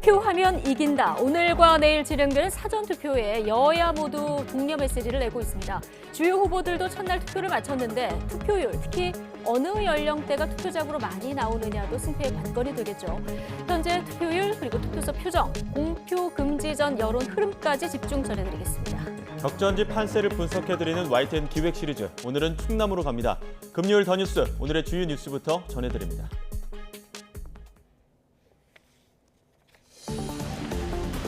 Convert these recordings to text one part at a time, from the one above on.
투표하면 이긴다. 오늘과 내일 진행되는 사전투표에 여야 모두 독려 메시지를 내고 있습니다. 주요 후보들도 첫날 투표를 마쳤는데 투표율, 특히 어느 연령대가 투표장으로 많이 나오느냐도 승패의 관건이 되겠죠. 현재 투표율 그리고 투표소 표정, 공표 금지 전 여론 흐름까지 집중 전해드리겠습니다. 적전지 판세를 분석해드리는 YTN 기획 시리즈, 오늘은 충남으로 갑니다. 금요일 더 뉴스, 오늘의 주요 뉴스부터 전해드립니다.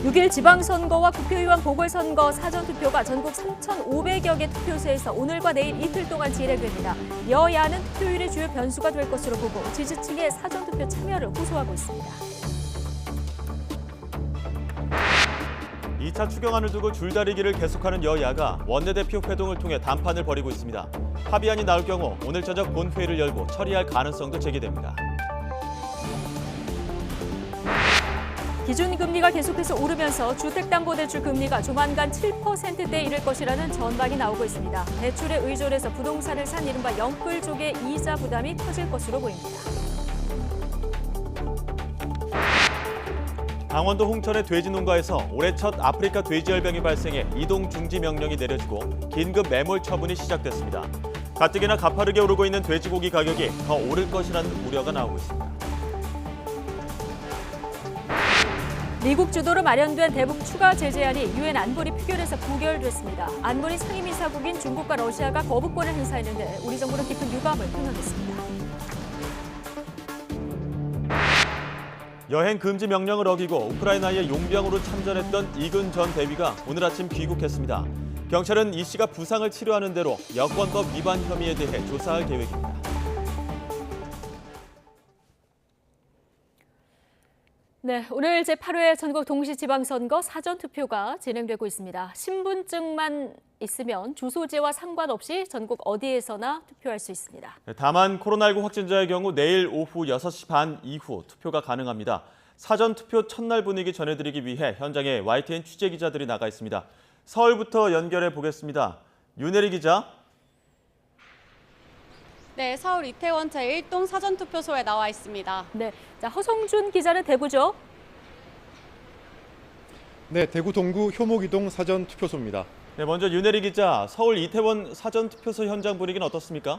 6일 지방선거와 국회의원 보궐선거 사전투표가 전국 3,500여 개 투표소에서 오늘과 내일 이틀 동안 진행됩니다. 여야는 투표율이 주요 변수가 될 것으로 보고 지지층의 사전투표 참여를 호소하고 있습니다. 2차 추경안을 두고 줄다리기를 계속하는 여야가 원내대표 회동을 통해 담판을 벌이고 있습니다. 합의안이 나올 경우 오늘 저녁 본회의를 열고 처리할 가능성도 제기됩니다. 기준금리가 계속해서 오르면서 주택담보대출 금리가 조만간 7%대에 이를 것이라는 전망이 나오고 있습니다. 대출에 의존해서 부동산을 산 이른바 영끌족의 이자 부담이 커질 것으로 보입니다. 강원도 홍천의 돼지 농가에서 올해 첫 아프리카 돼지열병이 발생해 이동 중지 명령이 내려지고 긴급 매몰 처분이 시작됐습니다. 가뜩이나 가파르게 오르고 있는 돼지고기 가격이 더 오를 것이라는 우려가 나오고 있습니다. 미국 주도로 마련된 대북 추가 제재안이 유엔 안보리 표결에서 부결됐습니다. 안보리 상임이사국인 중국과 러시아가 거부권을 행사했는데 우리 정부는 깊은 유감을 표명했습니다. 여행 금지 명령을 어기고 우크라이나에 용병으로 참전했던 이근 전 대위가 오늘 아침 귀국했습니다. 경찰은 이 씨가 부상을 치료하는 대로 여권법 위반 혐의에 대해 조사할 계획입니다. 네, 오늘 제8회 전국 동시지방선거 사전투표가 진행되고 있습니다. 신분증만 있으면 주소지와 상관없이 전국 어디에서나 투표할 수 있습니다. 다만 코로나19 확진자의 경우 내일 오후 6시 반 이후 투표가 가능합니다. 사전투표 첫날 분위기 전해드리기 위해 현장에 YTN 취재기자들이 나가 있습니다. 서울부터 연결해 보겠습니다. 윤혜리 기자. 네, 서울 이태원 제1동 사전투표소에 나와 있습니다. 네, 자 허성준 기자는 대구죠. 네, 대구 동구 효목이동 사전투표소입니다. 네, 먼저 윤혜리 기자, 서울 이태원 사전투표소 현장 분위기는 어떻습니까?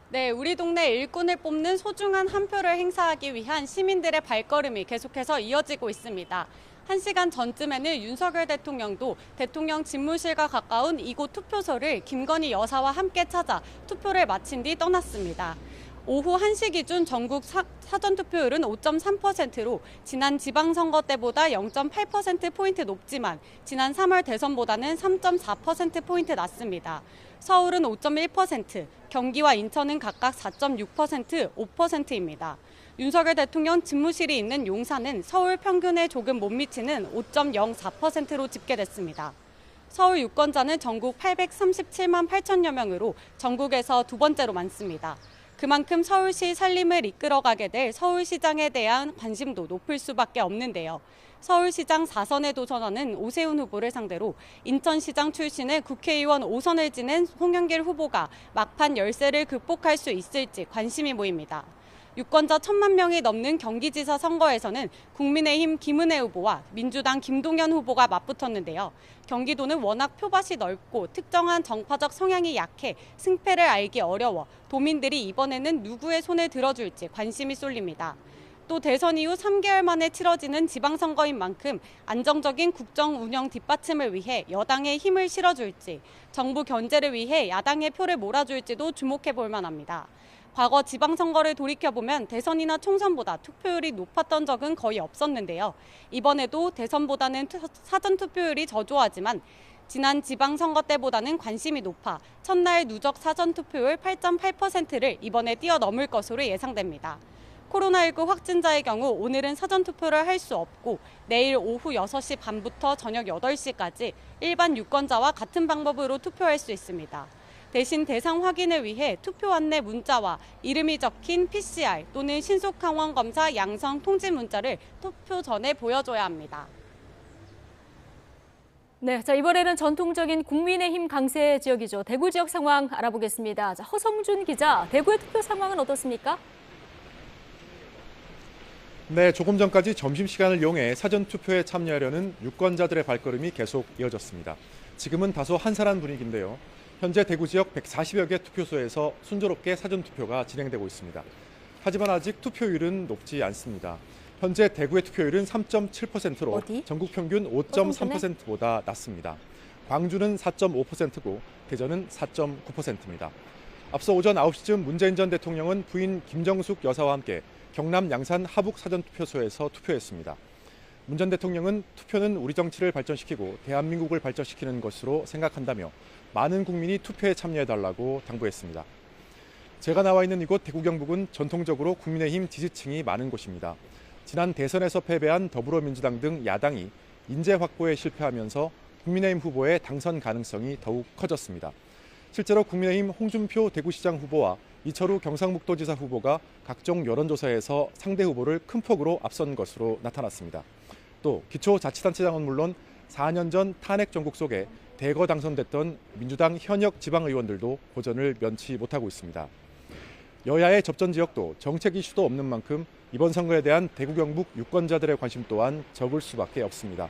네, 우리 동네 일꾼을 뽑는 소중한 한 표를 행사하기 위한 시민들의 발걸음이 계속해서 이어지고 있습니다. 1시간 전쯤에는 윤석열 대통령도 대통령 집무실과 가까운 이곳 투표소를 김건희 여사와 함께 찾아 투표를 마친 뒤 떠났습니다. 오후 1시 기준 전국 사전투표율은 5.3%로 지난 지방선거 때보다 0.8%포인트 높지만 지난 3월 대선보다는 3.4%포인트 낮습니다. 서울은 5.1%, 경기와 인천은 각각 4.6%, 5%입니다. 윤석열 대통령 집무실이 있는 용산은 서울 평균에 조금 못 미치는 5.04%로 집계됐습니다. 서울 유권자는 전국 837만 8천여 명으로 전국에서 두 번째로 많습니다. 그만큼 서울시 살림을 이끌어가게 될 서울시장에 대한 관심도 높을 수밖에 없는데요. 서울시장 4선에 도전하는 오세훈 후보를 상대로 인천시장 출신의 국회의원 5선을 지낸 홍영길 후보가 막판 열세를 극복할 수 있을지 관심이 모입니다. 유권자 1,000만 명이 넘는 경기지사 선거에서는 국민의힘 김은혜 후보와 민주당 김동연 후보가 맞붙었는데요. 경기도는 워낙 표밭이 넓고 특정한 정파적 성향이 약해 승패를 알기 어려워 도민들이 이번에는 누구의 손을 들어줄지 관심이 쏠립니다. 또 대선 이후 3개월 만에 치러지는 지방선거인 만큼 안정적인 국정 운영 뒷받침을 위해 여당의 힘을 실어줄지, 정부 견제를 위해 야당의 표를 몰아줄지도 주목해 볼 만합니다. 과거 지방선거를 돌이켜보면 대선이나 총선보다 투표율이 높았던 적은 거의 없었는데요. 이번에도 대선보다는 사전투표율이 저조하지만 지난 지방선거 때보다는 관심이 높아 첫날 누적 사전투표율 8.8%를 이번에 뛰어넘을 것으로 예상됩니다. 코로나19 확진자의 경우 오늘은 사전투표를 할 수 없고 내일 오후 6시 반부터 저녁 8시까지 일반 유권자와 같은 방법으로 투표할 수 있습니다. 대신 대상 확인을 위해 투표 안내 문자와 이름이 적힌 PCR 또는 신속항원검사 양성 통지 문자를 투표 전에 보여줘야 합니다. 네, 자 이번에는 전통적인 국민의힘 강세 지역이죠. 대구 지역 상황 알아보겠습니다. 자, 허성준 기자, 대구의 투표 상황은 어떻습니까? 네, 조금 전까지 점심시간을 이용해 사전투표에 참여하려는 유권자들의 발걸음이 계속 이어졌습니다. 지금은 다소 한산한 분위기인데요. 현재 대구 지역 140여 개 투표소에서 순조롭게 사전투표가 진행되고 있습니다. 하지만 아직 투표율은 높지 않습니다. 현재 대구의 투표율은 3.7%로 어디? 전국 평균 5.3%보다 낮습니다. 광주는 4.5%고 대전은 4.9%입니다. 앞서 오전 9시쯤 문재인 전 대통령은 부인 김정숙 여사와 함께 경남 양산 하북 사전투표소에서 투표했습니다. 문 전 대통령은 투표는 우리 정치를 발전시키고 대한민국을 발전시키는 것으로 생각한다며 많은 국민이 투표에 참여해달라고 당부했습니다. 제가 나와 있는 이곳 대구 경북은 전통적으로 국민의힘 지지층이 많은 곳입니다. 지난 대선에서 패배한 더불어민주당 등 야당이 인재 확보에 실패하면서 국민의힘 후보의 당선 가능성이 더욱 커졌습니다. 실제로 국민의힘 홍준표 대구시장 후보와 이철우 경상북도지사 후보가 각종 여론조사에서 상대 후보를 큰 폭으로 앞선 것으로 나타났습니다. 또 기초자치단체장은 물론 4년 전 탄핵 정국 속에 대거 당선됐던 민주당 현역 지방의원들도 고전을 면치 못하고 있습니다. 여야의 접전 지역도 정책 이슈도 없는 만큼 이번 선거에 대한 대구 경북 유권자들의 관심 또한 적을 수밖에 없습니다.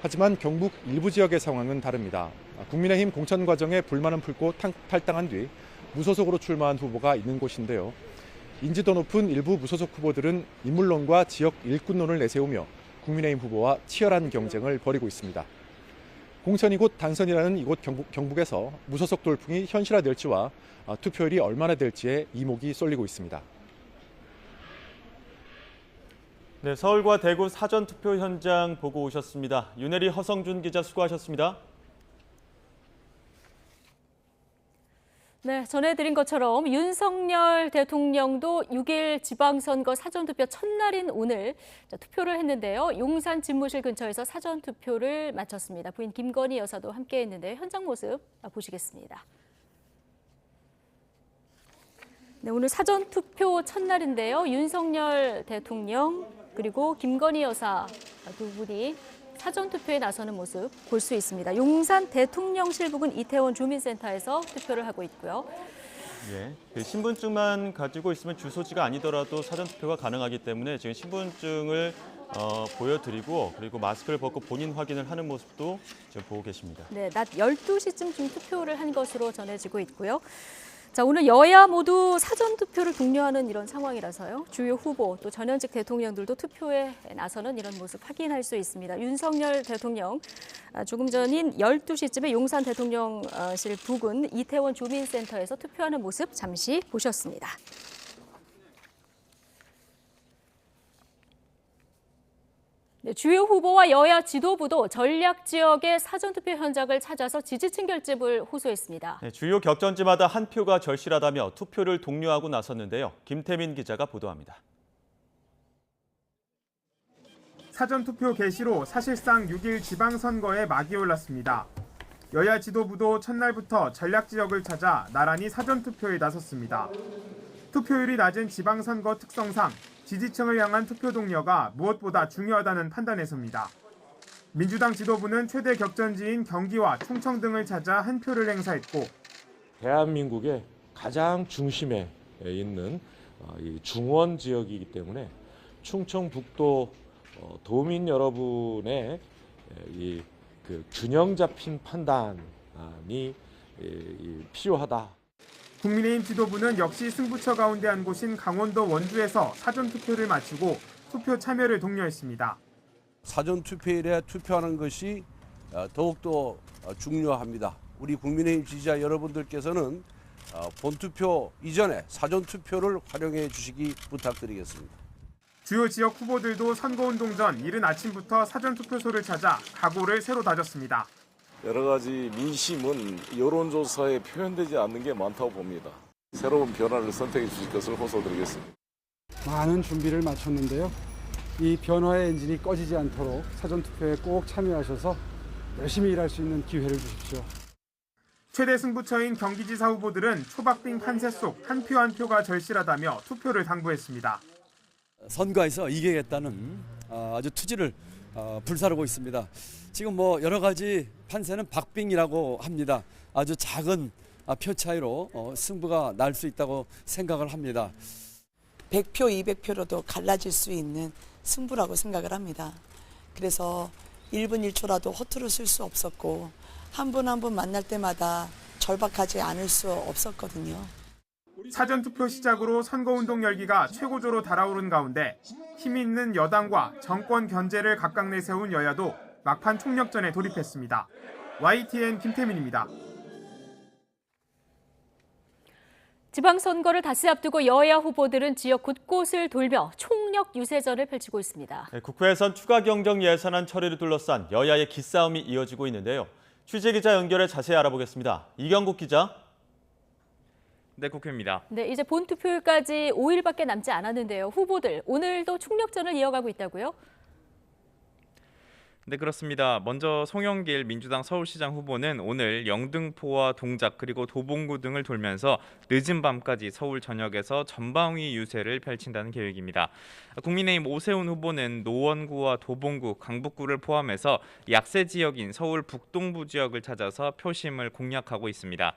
하지만 경북 일부 지역의 상황은 다릅니다. 국민의힘 공천 과정에 불만은 풀고 탈당한 뒤 무소속으로 출마한 후보가 있는 곳인데요. 인지도 높은 일부 무소속 후보들은 인물론과 지역 일꾼론을 내세우며 국민의힘 후보와 치열한 경쟁을 벌이고 있습니다. 공천이 곧 당선이라는 이곳 경북에서 무소속 돌풍이 현실화될지와 투표율이 얼마나 될지에 이목이 쏠리고 있습니다. 네, 서울과 대구 사전투표 현장 보고 오셨습니다. 윤혜리, 허성준 기자 수고하셨습니다. 네, 전해드린 것처럼 윤석열 대통령도 6일 지방선거 사전투표 첫날인 오늘 투표를 했는데요. 용산 집무실 근처에서 사전투표를 마쳤습니다. 부인 김건희 여사도 함께했는데 현장 모습 보시겠습니다. 네, 오늘 사전투표 첫날인데요. 윤석열 대통령 그리고 김건희 여사 두 분이 사전투표에 나서는 모습 볼 수 있습니다. 용산 대통령실 부근 이태원 주민센터에서 투표를 하고 있고요. 예, 그 신분증만 가지고 있으면 주소지가 아니더라도 사전투표가 가능하기 때문에 지금 신분증을 보여드리고 그리고 마스크를 벗고 본인 확인을 하는 모습도 지금 보고 계십니다. 네, 낮 12시쯤 지금 투표를 한 것으로 전해지고 있고요. 자, 오늘 여야 모두 사전투표를 독려하는 이런 상황이라서요. 주요 후보 또 전현직 대통령들도 투표에 나서는 이런 모습 확인할 수 있습니다. 윤석열 대통령 조금 전인 12시쯤에 용산 대통령실 부근 이태원 주민센터에서 투표하는 모습 잠시 보셨습니다. 네, 주요 후보와 여야 지도부도 전략 지역의 사전투표 현장을 찾아서 지지층 결집을 호소했습니다. 네, 주요 격전지마다 한 표가 절실하다며 투표를 독려하고 나섰는데요. 김태민 기자가 보도합니다. 사전투표 개시로 사실상 6일 지방선거에 막이 올랐습니다. 여야 지도부도 첫날부터 전략 지역을 찾아 나란히 사전투표에 나섰습니다. 투표율이 낮은 지방선거 특성상 지지층을 향한 투표 독려가 무엇보다 중요하다는 판단에서입니다. 민주당 지도부는 최대 격전지인 경기와 충청 등을 찾아 한 표를 행사했고 대한민국의 가장 중심에 있는 이 중원 지역이기 때문에 충청북도 도민 여러분의 이 균형 잡힌 판단이 필요하다. 국민의힘 지도부는 역시 승부처 가운데 한 곳인 강원도 원주에서 사전투표를 마치고 투표 참여를 독려했습니다. 사전투표일에 투표하는 것이 더욱더 중요합니다. 우리 국민의힘 지지자 여러분들께서는 본투표 이전에 사전투표를 활용해 주시기 부탁드리겠습니다. 주요 지역 후보들도 선거운동 전 이른 아침부터 사전투표소를 찾아 각오를 새로 다졌습니다. 여러 가지 민심은 여론조사에 표현되지 않는 게 많다고 봅니다. 새로운 변화를 선택해 주실 것을 호소드리겠습니다. 많은 준비를 마쳤는데요. 이 변화의 엔진이 꺼지지 않도록 사전투표에 꼭 참여하셔서 열심히 일할 수 있는 기회를 주십시오. 최대 승부처인 경기지사 후보들은 초박빙 판세 속 한 표 한 표가 절실하다며 투표를 당부했습니다. 선거에서 이기겠다는 아주 투지를 불사르고 있습니다. 지금 여러 가지 판세는 박빙이라고 합니다. 아주 작은 표 차이로 승부가 날 수 있다고 생각을 합니다. 100표, 200표로도 갈라질 수 있는 승부라고 생각을 합니다. 그래서 1분 1초라도 허투루 쓸 수 없었고 한 분 한 분 만날 때마다 절박하지 않을 수 없었거든요. 사전투표 시작으로 선거운동 열기가 최고조로 달아오른 가운데 힘 있는 여당과 정권 견제를 각각 내세운 여야도 막판 총력전에 돌입했습니다. YTN 김태민입니다. 지방선거를 닷새 앞두고 여야 후보들은 지역 곳곳을 돌며 총력 유세전을 펼치고 있습니다. 국회에선 추가 경정 예산안 처리를 둘러싼 여야의 기싸움이 이어지고 있는데요. 취재기자 연결해 자세히 알아보겠습니다. 이경국 기자. 네, 국회입니다. 네, 이제 본투표일까지 5일밖에 남지 않았는데요. 후보들 오늘도 총력전을 이어가고 있다고요? 네, 그렇습니다. 먼저 송영길 민주당 서울시장 후보는 오늘 영등포와 동작 그리고 도봉구 등을 돌면서 늦은 밤까지 서울 전역에서 전방위 유세를 펼친다는 계획입니다. 국민의힘 오세훈 후보는 노원구와 도봉구, 강북구를 포함해서 약세 지역인 서울 북동부 지역을 찾아서 표심을 공략하고 있습니다.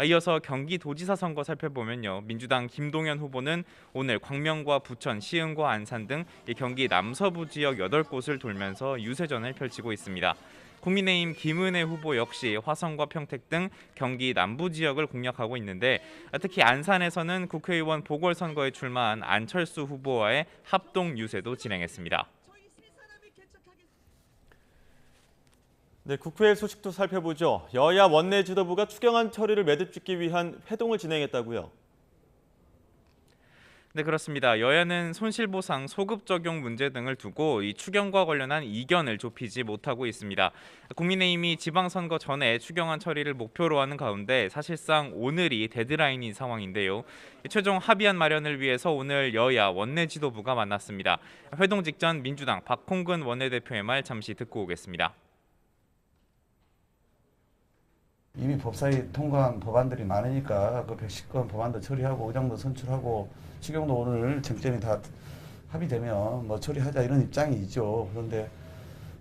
이어서 경기도지사 선거 살펴보면요. 민주당 김동연 후보는 오늘 광명과 부천, 시흥과 안산 등 경기 남서부 지역 8곳을 돌면서 유세전을 펼치고 있습니다. 국민의힘 김은혜 후보 역시 화성과 평택 등 경기 남부 지역을 공략하고 있는데 특히 안산에서는 국회의원 보궐선거에 출마한 안철수 후보와의 합동 유세도 진행했습니다. 네, 국회 소식도 살펴보죠. 여야 원내 지도부가 추경안 처리를 매듭짓기 위한 회동을 진행했다고요. 네, 그렇습니다. 여야는 손실보상 소급 적용 문제 등을 두고 이 추경과 관련한 이견을 좁히지 못하고 있습니다. 국민의힘이 지방선거 전에 추경안 처리를 목표로 하는 가운데 사실상 오늘이 데드라인인 상황인데요. 최종 합의안 마련을 위해서 오늘 여야 원내 지도부가 만났습니다. 회동 직전 민주당 박홍근 원내대표의 말 잠시 듣고 오겠습니다. 이미 법사위 통과한 법안들이 많으니까 그 110건 법안도 처리하고 의장도 선출하고 추경도 오늘 쟁점이 다 합의되면 뭐 처리하자 이런 입장이죠. 그런데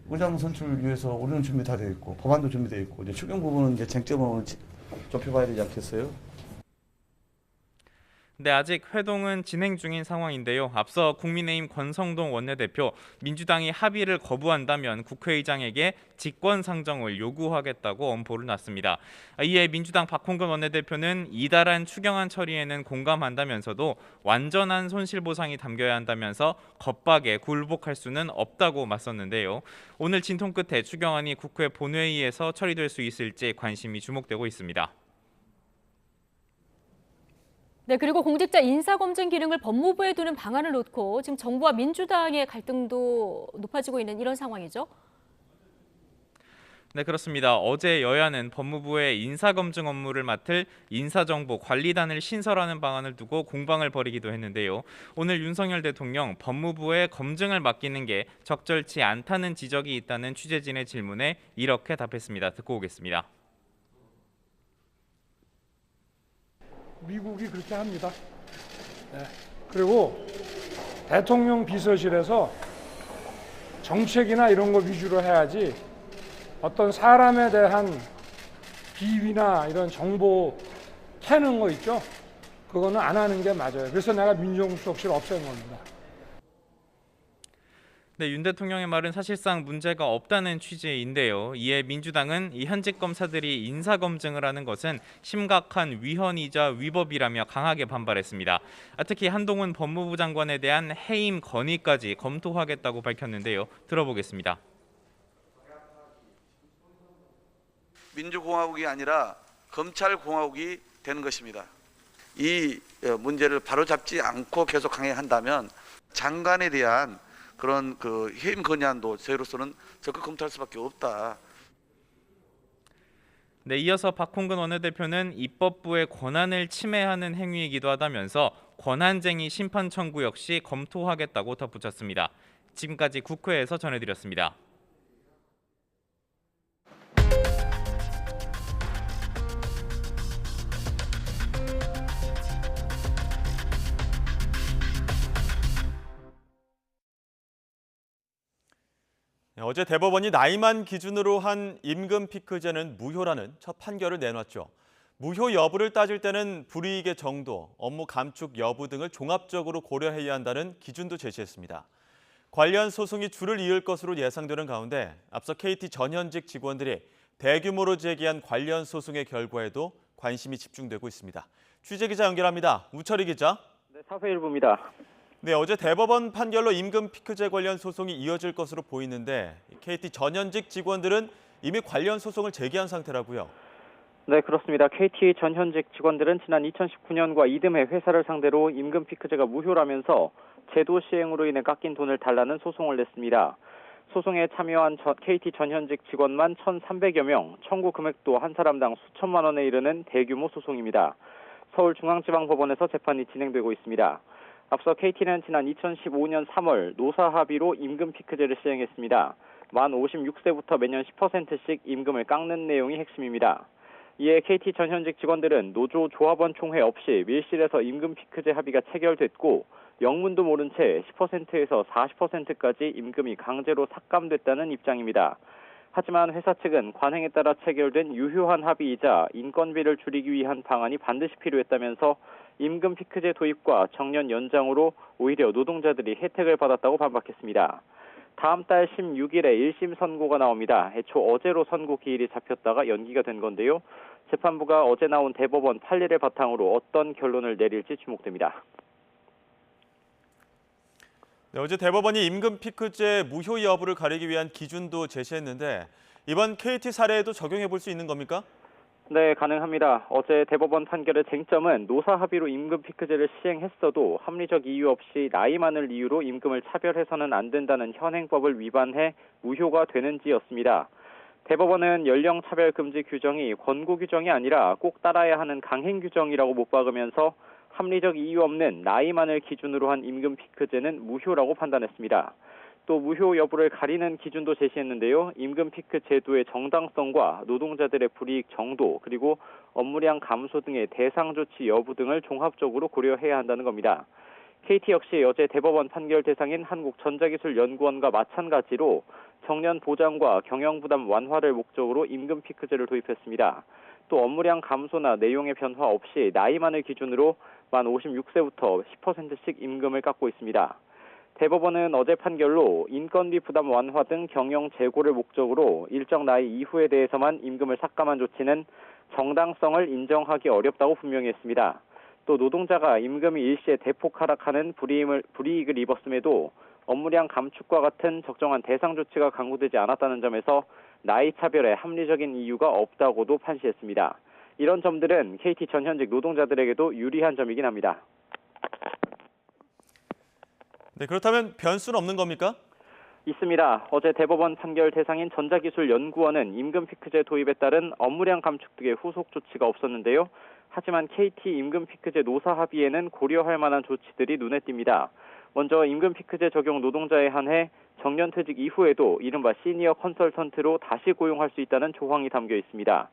의장 선출 위해서 우리는 준비 다 되어 있고 법안도 준비되어 있고 이제 추경 부분은 이제 쟁점을 좁혀봐야 되지 않겠어요? 네, 아직 회동은 진행 중인 상황인데요. 앞서 국민의힘 권성동 원내대표, 민주당이 합의를 거부한다면 국회의장에게 직권상정을 요구하겠다고 엄포를 놨습니다. 이에 민주당 박홍근 원내대표는 이달한 추경안 처리에는 공감한다면서도 완전한 손실보상이 담겨야 한다면서 겁박에 굴복할 수는 없다고 맞섰는데요. 오늘 진통 끝에 추경안이 국회 본회의에서 처리될 수 있을지 관심이 주목되고 있습니다. 네, 그리고 공직자 인사검증 기능을 법무부에 두는 방안을 놓고 지금 정부와 민주당의 갈등도 높아지고 있는 이런 상황이죠. 네, 그렇습니다. 어제 여야는 법무부의 인사검증 업무를 맡을 인사정보관리단을 신설하는 방안을 두고 공방을 벌이기도 했는데요. 오늘 윤석열 대통령 법무부에 검증을 맡기는 게 적절치 않다는 지적이 있다는 취재진의 질문에 이렇게 답했습니다. 듣고 오겠습니다. 미국이 그렇게 합니다. 네. 그리고 대통령 비서실에서 정책이나 이런 거 위주로 해야지 어떤 사람에 대한 비위나 이런 정보 캐는 거 있죠. 그거는 안 하는 게 맞아요. 그래서 내가 민정수석실 없앤 겁니다. 네, 윤 대통령의 말은 사실상 문제가 없다는 취지인데요. 이에 민주당은 이 현직 검사들이 인사검증을 하는 것은 심각한 위헌이자 위법이라며 강하게 반발했습니다. 특히 한동훈 법무부 장관에 대한 해임 건의까지 검토하겠다고 밝혔는데요. 들어보겠습니다. 민주공화국이 아니라 검찰공화국이 되는 것입니다. 이 문제를 바로잡지 않고 계속 강행한다면 장관에 대한 그런 해임 건의안도 저희로서는 적극 검토할 수밖에 없다. 네, 이어서 박홍근 원내대표는 입법부의 권한을 침해하는 행위이기도 하다면서 권한쟁의 심판 청구 역시 검토하겠다고 덧붙였습니다. 지금까지 국회에서 전해드렸습니다. 어제 대법원이 나이만 기준으로 한 임금 피크제는 무효라는 첫 판결을 내놨죠. 무효 여부를 따질 때는 불이익의 정도, 업무 감축 여부 등을 종합적으로 고려해야 한다는 기준도 제시했습니다. 관련 소송이 줄을 이을 것으로 예상되는 가운데 앞서 KT 전현직 직원들이 대규모로 제기한 관련 소송의 결과에도 관심이 집중되고 있습니다. 취재기자 연결합니다. 우철희 기자. 네, 사회일보입니다. 네, 어제 대법원 판결로 임금 피크제 관련 소송이 이어질 것으로 보이는데 KT 전현직 직원들은 이미 관련 소송을 제기한 상태라고요. 네, 그렇습니다. KT 전현직 직원들은 지난 2019년과 이듬해 회사를 상대로 임금 피크제가 무효라면서 제도 시행으로 인해 깎인 돈을 달라는 소송을 냈습니다. 소송에 참여한 KT 전현직 직원만 1,300여 명, 청구 금액도 한 사람당 수천만 원에 이르는 대규모 소송입니다. 서울중앙지방법원에서 재판이 진행되고 있습니다. 앞서 KT는 지난 2015년 3월 노사 합의로 임금 피크제를 시행했습니다. 만 56세부터 매년 10%씩 임금을 깎는 내용이 핵심입니다. 이에 KT 전현직 직원들은 노조 조합원 총회 없이 밀실에서 임금 피크제 합의가 체결됐고 영문도 모른 채 10%에서 40%까지 임금이 강제로 삭감됐다는 입장입니다. 하지만 회사 측은 관행에 따라 체결된 유효한 합의이자 인건비를 줄이기 위한 방안이 반드시 필요했다면서 임금 피크제 도입과 정년 연장으로 오히려 노동자들이 혜택을 받았다고 반박했습니다. 다음 달 16일에 1심 선고가 나옵니다. 애초 어제로 선고 기일이 잡혔다가 연기가 된 건데요. 재판부가 어제 나온 대법원 판례를 바탕으로 어떤 결론을 내릴지 주목됩니다. 네, 어제 대법원이 임금 피크제 무효 여부를 가리기 위한 기준도 제시했는데 이번 KT 사례에도 적용해 볼 수 있는 겁니까? 네, 가능합니다. 어제 대법원 판결의 쟁점은 노사 합의로 임금 피크제를 시행했어도 합리적 이유 없이 나이만을 이유로 임금을 차별해서는 안 된다는 현행법을 위반해 무효가 되는지였습니다. 대법원은 연령 차별 금지 규정이 권고 규정이 아니라 꼭 따라야 하는 강행 규정이라고 못 박으면서 합리적 이유 없는 나이만을 기준으로 한 임금 피크제는 무효라고 판단했습니다. 또 무효 여부를 가리는 기준도 제시했는데요. 임금 피크 제도의 정당성과 노동자들의 불이익 정도 그리고 업무량 감소 등의 대상 조치 여부 등을 종합적으로 고려해야 한다는 겁니다. KT 역시 어제 대법원 판결 대상인 한국전자기술연구원과 마찬가지로 정년 보장과 경영 부담 완화를 목적으로 임금 피크제를 도입했습니다. 또 업무량 감소나 내용의 변화 없이 나이만을 기준으로 만 56세부터 10%씩 임금을 깎고 있습니다. 대법원은 어제 판결로 인건비 부담 완화 등 경영 재고를 목적으로 일정 나이 이후에 대해서만 임금을 삭감한 조치는 정당성을 인정하기 어렵다고 분명히 했습니다. 또 노동자가 임금이 일시에 대폭 하락하는 불이익을 입었음에도 업무량 감축과 같은 적정한 대상 조치가 강구되지 않았다는 점에서 나이 차별에 합리적인 이유가 없다고도 판시했습니다. 이런 점들은 KT 전현직 노동자들에게도 유리한 점이긴 합니다. 네, 그렇다면 변수는 없는 겁니까? 있습니다. 어제 대법원 판결 대상인 전자기술연구원은 임금 피크제 도입에 따른 업무량 감축 등의 후속 조치가 없었는데요. 하지만 KT 임금 피크제 노사 합의에는 고려할 만한 조치들이 눈에 띕니다. 먼저 임금 피크제 적용 노동자에 한해 정년퇴직 이후에도 이른바 시니어 컨설턴트로 다시 고용할 수 있다는 조항이 담겨 있습니다.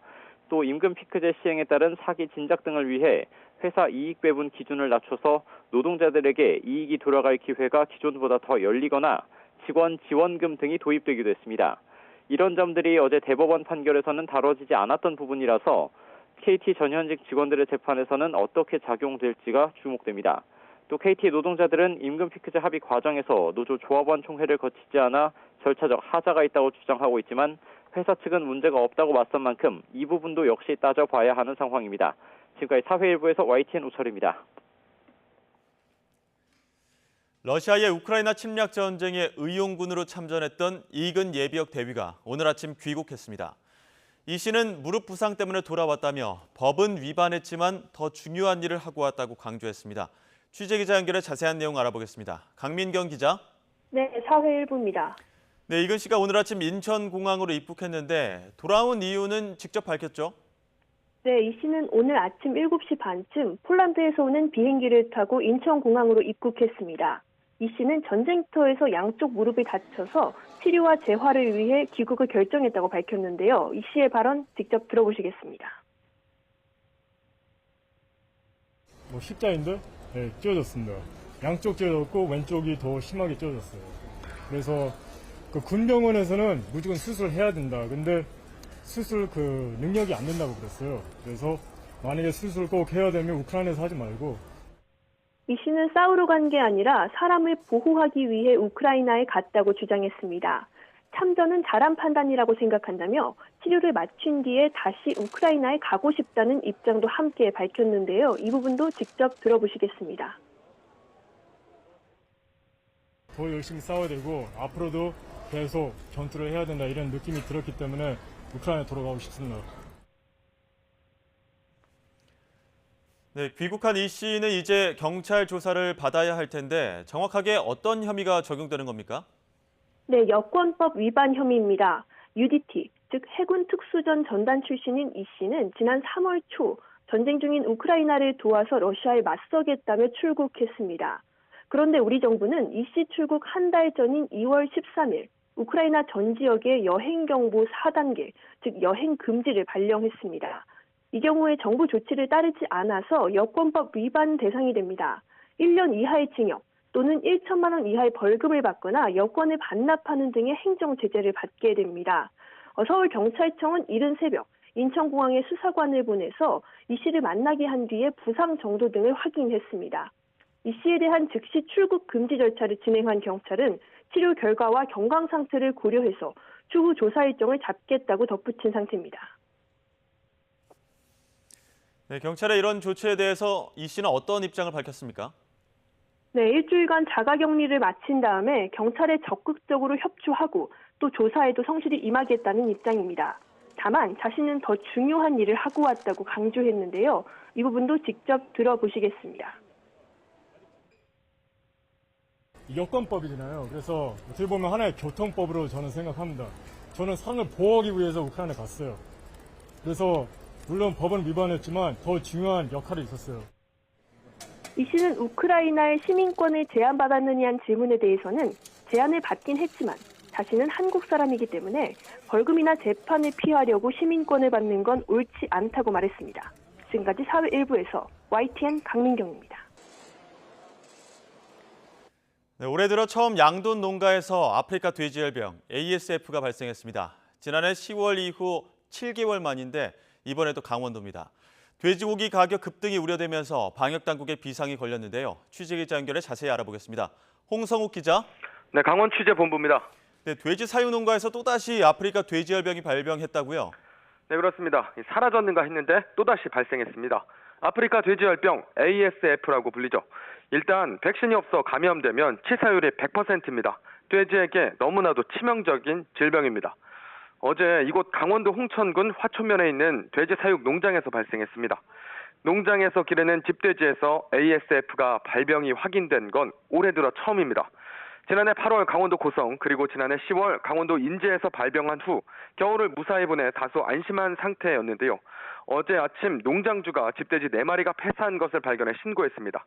또 임금 피크제 시행에 따른 사기 진작 등을 위해 회사 이익 배분 기준을 낮춰서 노동자들에게 이익이 돌아갈 기회가 기존보다 더 열리거나 직원 지원금 등이 도입되기도 했습니다. 이런 점들이 어제 대법원 판결에서는 다뤄지지 않았던 부분이라서 KT 전현직 직원들의 재판에서는 어떻게 작용될지가 주목됩니다. 또 KT 노동자들은 임금 피크제 합의 과정에서 노조 조합원 총회를 거치지 않아 절차적 하자가 있다고 주장하고 있지만 회사 측은 문제가 없다고 맞선 만큼 이 부분도 역시 따져봐야 하는 상황입니다. 지금까지 사회일보에서 YTN 우철입니다. 러시아의 우크라이나 침략 전쟁에 의용군으로 참전했던 이근 예비역 대위가 오늘 아침 귀국했습니다. 이 씨는 무릎 부상 때문에 돌아왔다며 법은 위반했지만 더 중요한 일을 하고 왔다고 강조했습니다. 취재기자 연결해 자세한 내용 알아보겠습니다. 강민경 기자. 네, 사회일보입니다. 네, 이근 씨가 오늘 아침 인천공항으로 입국했는데 돌아온 이유는 직접 밝혔죠? 네, 이 씨는 오늘 아침 7시 반쯤 폴란드에서 오는 비행기를 타고 인천공항으로 입국했습니다. 이 씨는 전쟁터에서 양쪽 무릎이 다쳐서 치료와 재활을 위해 귀국을 결정했다고 밝혔는데요. 이 씨의 발언 직접 들어보시겠습니다. 십자인들 찢어졌습니다. 양쪽 찢어졌고 왼쪽이 더 심하게 찢어졌어요. 그래서 그 군병원에서는 무조건 수술을 해야 된다. 근데 수술 능력이 안 된다고 그랬어요. 그래서 만약에 수술 꼭 해야 되면 우크라이나에서 하지 말고. 이 씨는 싸우러 간 게 아니라 사람을 보호하기 위해 우크라이나에 갔다고 주장했습니다. 참전은 잘한 판단이라고 생각한다며 치료를 마친 뒤에 다시 우크라이나에 가고 싶다는 입장도 함께 밝혔는데요. 이 부분도 직접 들어보시겠습니다. 더 열심히 싸워야 되고 앞으로도 계속 전투를 해야 된다 이런 느낌이 들었기 때문에 우크라이나에 돌아가고 싶습니다. 네, 귀국한 이 씨는 이제 경찰 조사를 받아야 할 텐데 정확하게 어떤 혐의가 적용되는 겁니까? 네, 여권법 위반 혐의입니다. UDT, 즉 해군 특수전 전단 출신인 이 씨는 지난 3월 초 전쟁 중인 우크라이나를 도와서 러시아에 맞서겠다며 출국했습니다. 그런데 우리 정부는 이 씨 출국 한 달 전인 2월 13일 우크라이나 전 지역에 여행 경보 4단계, 즉 여행 금지를 발령했습니다. 이 경우에 정부 조치를 따르지 않아서 여권법 위반 대상이 됩니다. 1년 이하의 징역 또는 1천만 원 이하의 벌금을 받거나 여권을 반납하는 등의 행정 제재를 받게 됩니다. 서울경찰청은 이른 새벽 인천공항에 수사관을 보내서 이 씨를 만나게 한 뒤에 부상 정도 등을 확인했습니다. 이 씨에 대한 즉시 출국 금지 절차를 진행한 경찰은 치료 결과와 건강 상태를 고려해서 추후 조사 일정을 잡겠다고 덧붙인 상태입니다. 네, 경찰의 이런 조치에 대해서 이 씨는 어떤 입장을 밝혔습니까? 네, 일주일간 자가격리를 마친 다음에 경찰에 적극적으로 협조하고 또 조사에도 성실히 임하겠다는 입장입니다. 다만 자신은 더 중요한 일을 하고 왔다고 강조했는데요. 이 부분도 직접 들어보시겠습니다. 여권법이잖아요. 그래서 어떻게 보면 하나의 교통법으로 저는 생각합니다. 저는 사람을 보호하기 위해서 우크라이나에 갔어요. 그래서 물론 법은 위반했지만 더 중요한 역할이 있었어요. 이 씨는 우크라이나의 시민권을 제한받았느냐는 질문에 대해서는 제한을 받긴 했지만 자신은 한국 사람이기 때문에 벌금이나 재판을 피하려고 시민권을 받는 건 옳지 않다고 말했습니다. 지금까지 사회 일부에서 YTN 강민경입니다. 네, 올해 들어 처음 양돈 농가에서 아프리카 돼지열병 ASF가 발생했습니다. 지난해 10월 이후 7개월 만인데 이번에도 강원도입니다. 돼지고기 가격 급등이 우려되면서 방역당국의 비상이 걸렸는데요. 취재기자 연결해 자세히 알아보겠습니다. 홍성욱 기자. 네, 강원 취재본부입니다. 네, 돼지 사육 농가에서 또다시 아프리카 돼지열병이 발병했다고요? 네, 그렇습니다. 사라졌는가 했는데 또다시 발생했습니다. 아프리카 돼지열병 ASF라고 불리죠. 일단 백신이 없어 감염되면 치사율이 100%입니다. 돼지에게 너무나도 치명적인 질병입니다. 어제 이곳 강원도 홍천군 화천면에 있는 돼지 사육 농장에서 발생했습니다. 농장에서 기르는 집돼지에서 ASF가 발병이 확인된 건 올해 들어 처음입니다. 지난해 8월 강원도 고성 그리고 지난해 10월 강원도 인제에서 발병한 후 겨울을 무사히 보내 다소 안심한 상태였는데요. 어제 아침 농장주가 집돼지 4마리가 폐사한 것을 발견해 신고했습니다.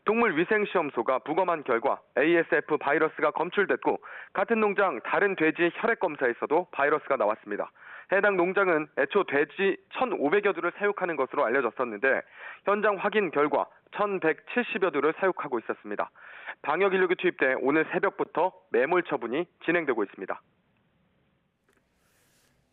동물위생시험소가 부검한 결과 ASF 바이러스가 검출됐고 같은 농장 다른 돼지 혈액 검사에서도 바이러스가 나왔습니다. 해당 농장은 애초 돼지 1,500여 두를 사육하는 것으로 알려졌었는데 현장 확인 결과 1,170여 두를 사육하고 있었습니다. 방역 인력이 투입돼 오늘 새벽부터 매몰 처분이 진행되고 있습니다.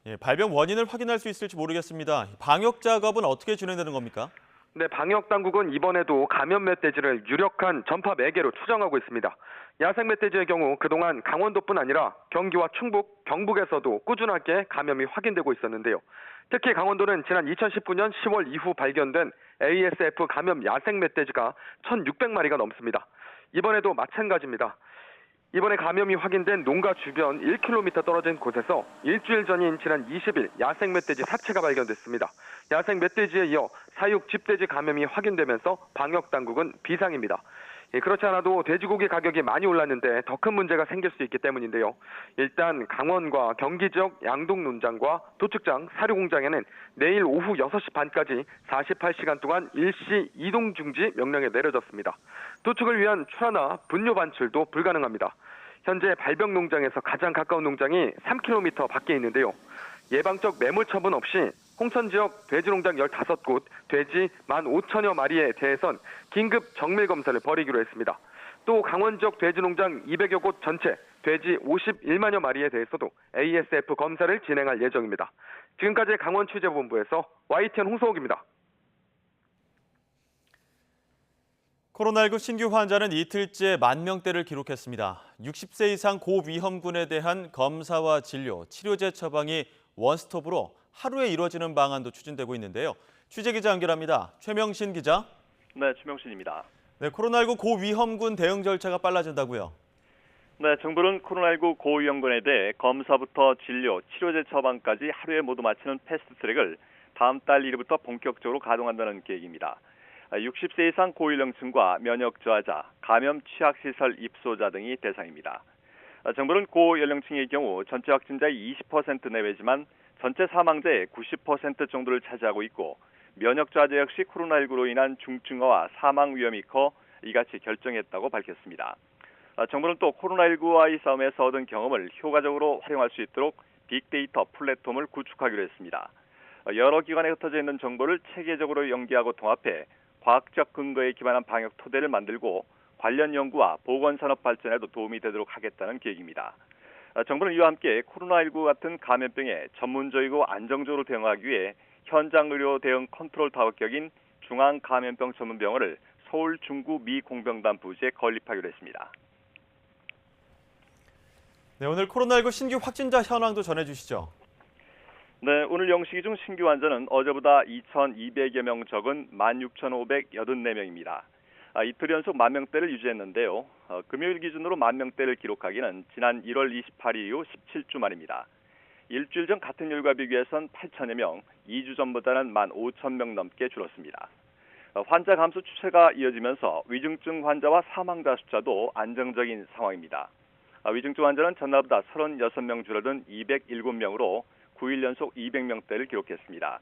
예, 발병 원인을 확인할 수 있을지 모르겠습니다. 방역 작업은 어떻게 진행되는 겁니까? 네, 방역 당국은 이번에도 감염 멧돼지를 유력한 전파 매개로 추정하고 있습니다. 야생 멧돼지의 경우 그동안 강원도뿐 아니라 경기와 충북, 경북에서도 꾸준하게 감염이 확인되고 있었는데요. 특히 강원도는 지난 2019년 10월 이후 발견된 ASF 감염 야생 멧돼지가 1,600마리가 넘습니다. 이번에도 마찬가지입니다. 이번에 감염이 확인된 농가 주변 1km 떨어진 곳에서 일주일 전인 지난 20일 야생 멧돼지 사체가 발견됐습니다. 야생 멧돼지에 이어 사육 집돼지 감염이 확인되면서 방역당국은 비상입니다. 그렇지 않아도 돼지고기 가격이 많이 올랐는데 더 큰 문제가 생길 수 있기 때문인데요. 일단 강원과 경기 지역 양동 농장과 도축장, 사료공장에는 내일 오후 6시 반까지 48시간 동안 일시 이동 중지 명령이 내려졌습니다. 도축을 위한 출하나 분뇨 반출도 불가능합니다. 현재 발병 농장에서 가장 가까운 농장이 3km 밖에 있는데요. 예방적 매몰 처분 없이 홍천 지역 돼지 농장 15곳, 돼지 15,000여 마리에 대해선 긴급 정밀 검사를 벌이기로 했습니다. 또 강원 지역 돼지 농장 200여 곳 전체 돼지 51만여 마리에 대해서도 ASF 검사를 진행할 예정입니다. 지금까지 강원 취재본부에서 YTN 홍성욱입니다. 코로나19 신규 환자는 이틀째 10,000명대를 기록했습니다. 60세 이상 고위험군에 대한 검사와 진료, 치료제 처방이 원스톱으로 하루에 이루어지는 방안도 추진되고 있는데요. 취재기자 연결합니다. 최명신 기자. 네, 최명신입니다. 네, 코로나19 고위험군 대응 절차가 빨라진다고요? 네, 정부는 코로나19 고위험군에 대해 검사부터 진료, 치료제 처방까지 하루에 모두 마치는 패스트트랙을 다음 달 1일부터 본격적으로 가동한다는 계획입니다. 60세 이상 고연령층과 면역 저하자, 감염 취약시설 입소자 등이 대상입니다. 정부는 고연령층의 경우 전체 확진자의 20% 내외지만 전체 사망자의 90% 정도를 차지하고 있고 면역 저하자 역시 코로나19로 인한 중증화와 사망 위험이 커 이같이 결정했다고 밝혔습니다. 정부는 또 코로나19와의 싸움에서 얻은 경험을 효과적으로 활용할 수 있도록 빅데이터 플랫폼을 구축하기로 했습니다. 여러 기관에 흩어져 있는 정보를 체계적으로 연계하고 통합해 과학적 근거에 기반한 방역 토대를 만들고 관련 연구와 보건산업 발전에도 도움이 되도록 하겠다는 계획입니다. 정부는 이와 함께 코로나19 같은 감염병에 전문적이고 안정적으로 대응하기 위해 현장 의료 대응 컨트롤 타워격인 중앙감염병 전문병원을 서울 중구 미 공병단 부지에 건립하기로 했습니다. 네, 오늘 코로나19 신규 확진자 현황도 전해주시죠. 네, 오늘 0시 중 신규 환자는 어제보다 2,200여 명 적은 16,584명입니다. 이틀 연속 10,000명대를 유지했는데요. 금요일 기준으로 10,000명대를 기록하기는 지난 1월 28일 이후 17주 만입니다. 일주일 전 같은 요일과 비교해선 8,000여 명, 2주 전보다는 15,000명 넘게 줄었습니다. 환자 감소 추세가 이어지면서 위중증 환자와 사망자 숫자도 안정적인 상황입니다. 위중증 환자는 전날보다 36명 줄어든 207명으로 9일 연속 200명대를 기록했습니다.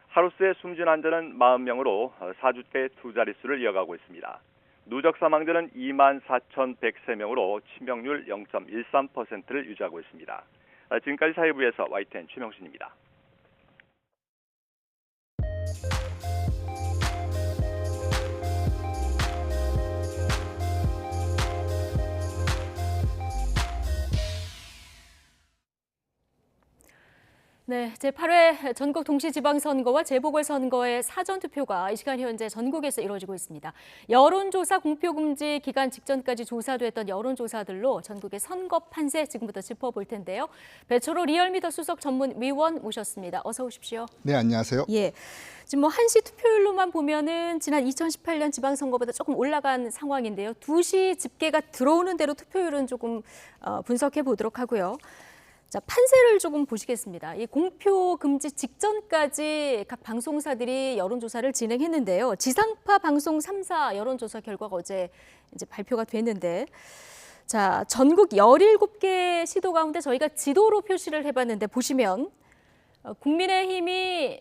하루 새 숨진 환자는 40명으로 4주째 두 자릿수를 이어가고 있습니다. 누적 사망자는 24,103명으로 치명률 0.13%를 유지하고 있습니다. 지금까지 사회부에서 YTN 최명신입니다. 네, 제8회 전국 동시지방선거와 재보궐선거의 사전투표가 이 시간 현재 전국에서 이루어지고 있습니다. 여론조사 공표금지 기간 직전까지 조사됐던 여론조사들로 전국의 선거 판세 지금부터 짚어볼 텐데요. 배철호 리얼미터 수석 전문위원 모셨습니다. 어서 오십시오. 네, 안녕하세요. 예, 지금 1시 투표율로만 보면은 지난 2018년 지방선거보다 조금 올라간 상황인데요. 2시 집계가 들어오는 대로 투표율은 조금 분석해 보도록 하고요. 자, 판세를 조금 보시겠습니다. 이 공표 금지 직전까지 각 방송사들이 여론조사를 진행했는데요. 지상파 방송 3사 여론조사 결과가 어제 이제 발표가 됐는데, 자, 전국 17개 시도 가운데 저희가 지도로 표시를 해봤는데 보시면 국민의힘이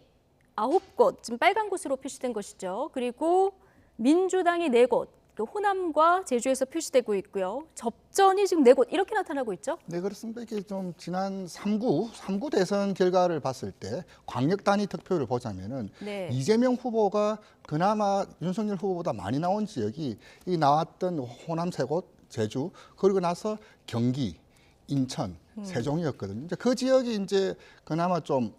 9곳, 지금 빨간 곳으로 표시된 것이죠. 그리고 민주당이 4곳. 호남과 제주에서 표시되고 있고요. 접전이 지금 4곳 이렇게 나타나고 있죠? 네, 그렇습니다. 이게 좀 지난 3구 대선 결과를 봤을 때 광역 단위 득표를 보자면은 네. 이재명 후보가 그나마 윤석열 후보보다 많이 나온 지역이 이 나왔던 호남 3곳, 제주, 그리고 나서 경기, 인천, 세종이었거든요. 이제 그 지역이 이제 그나마 좀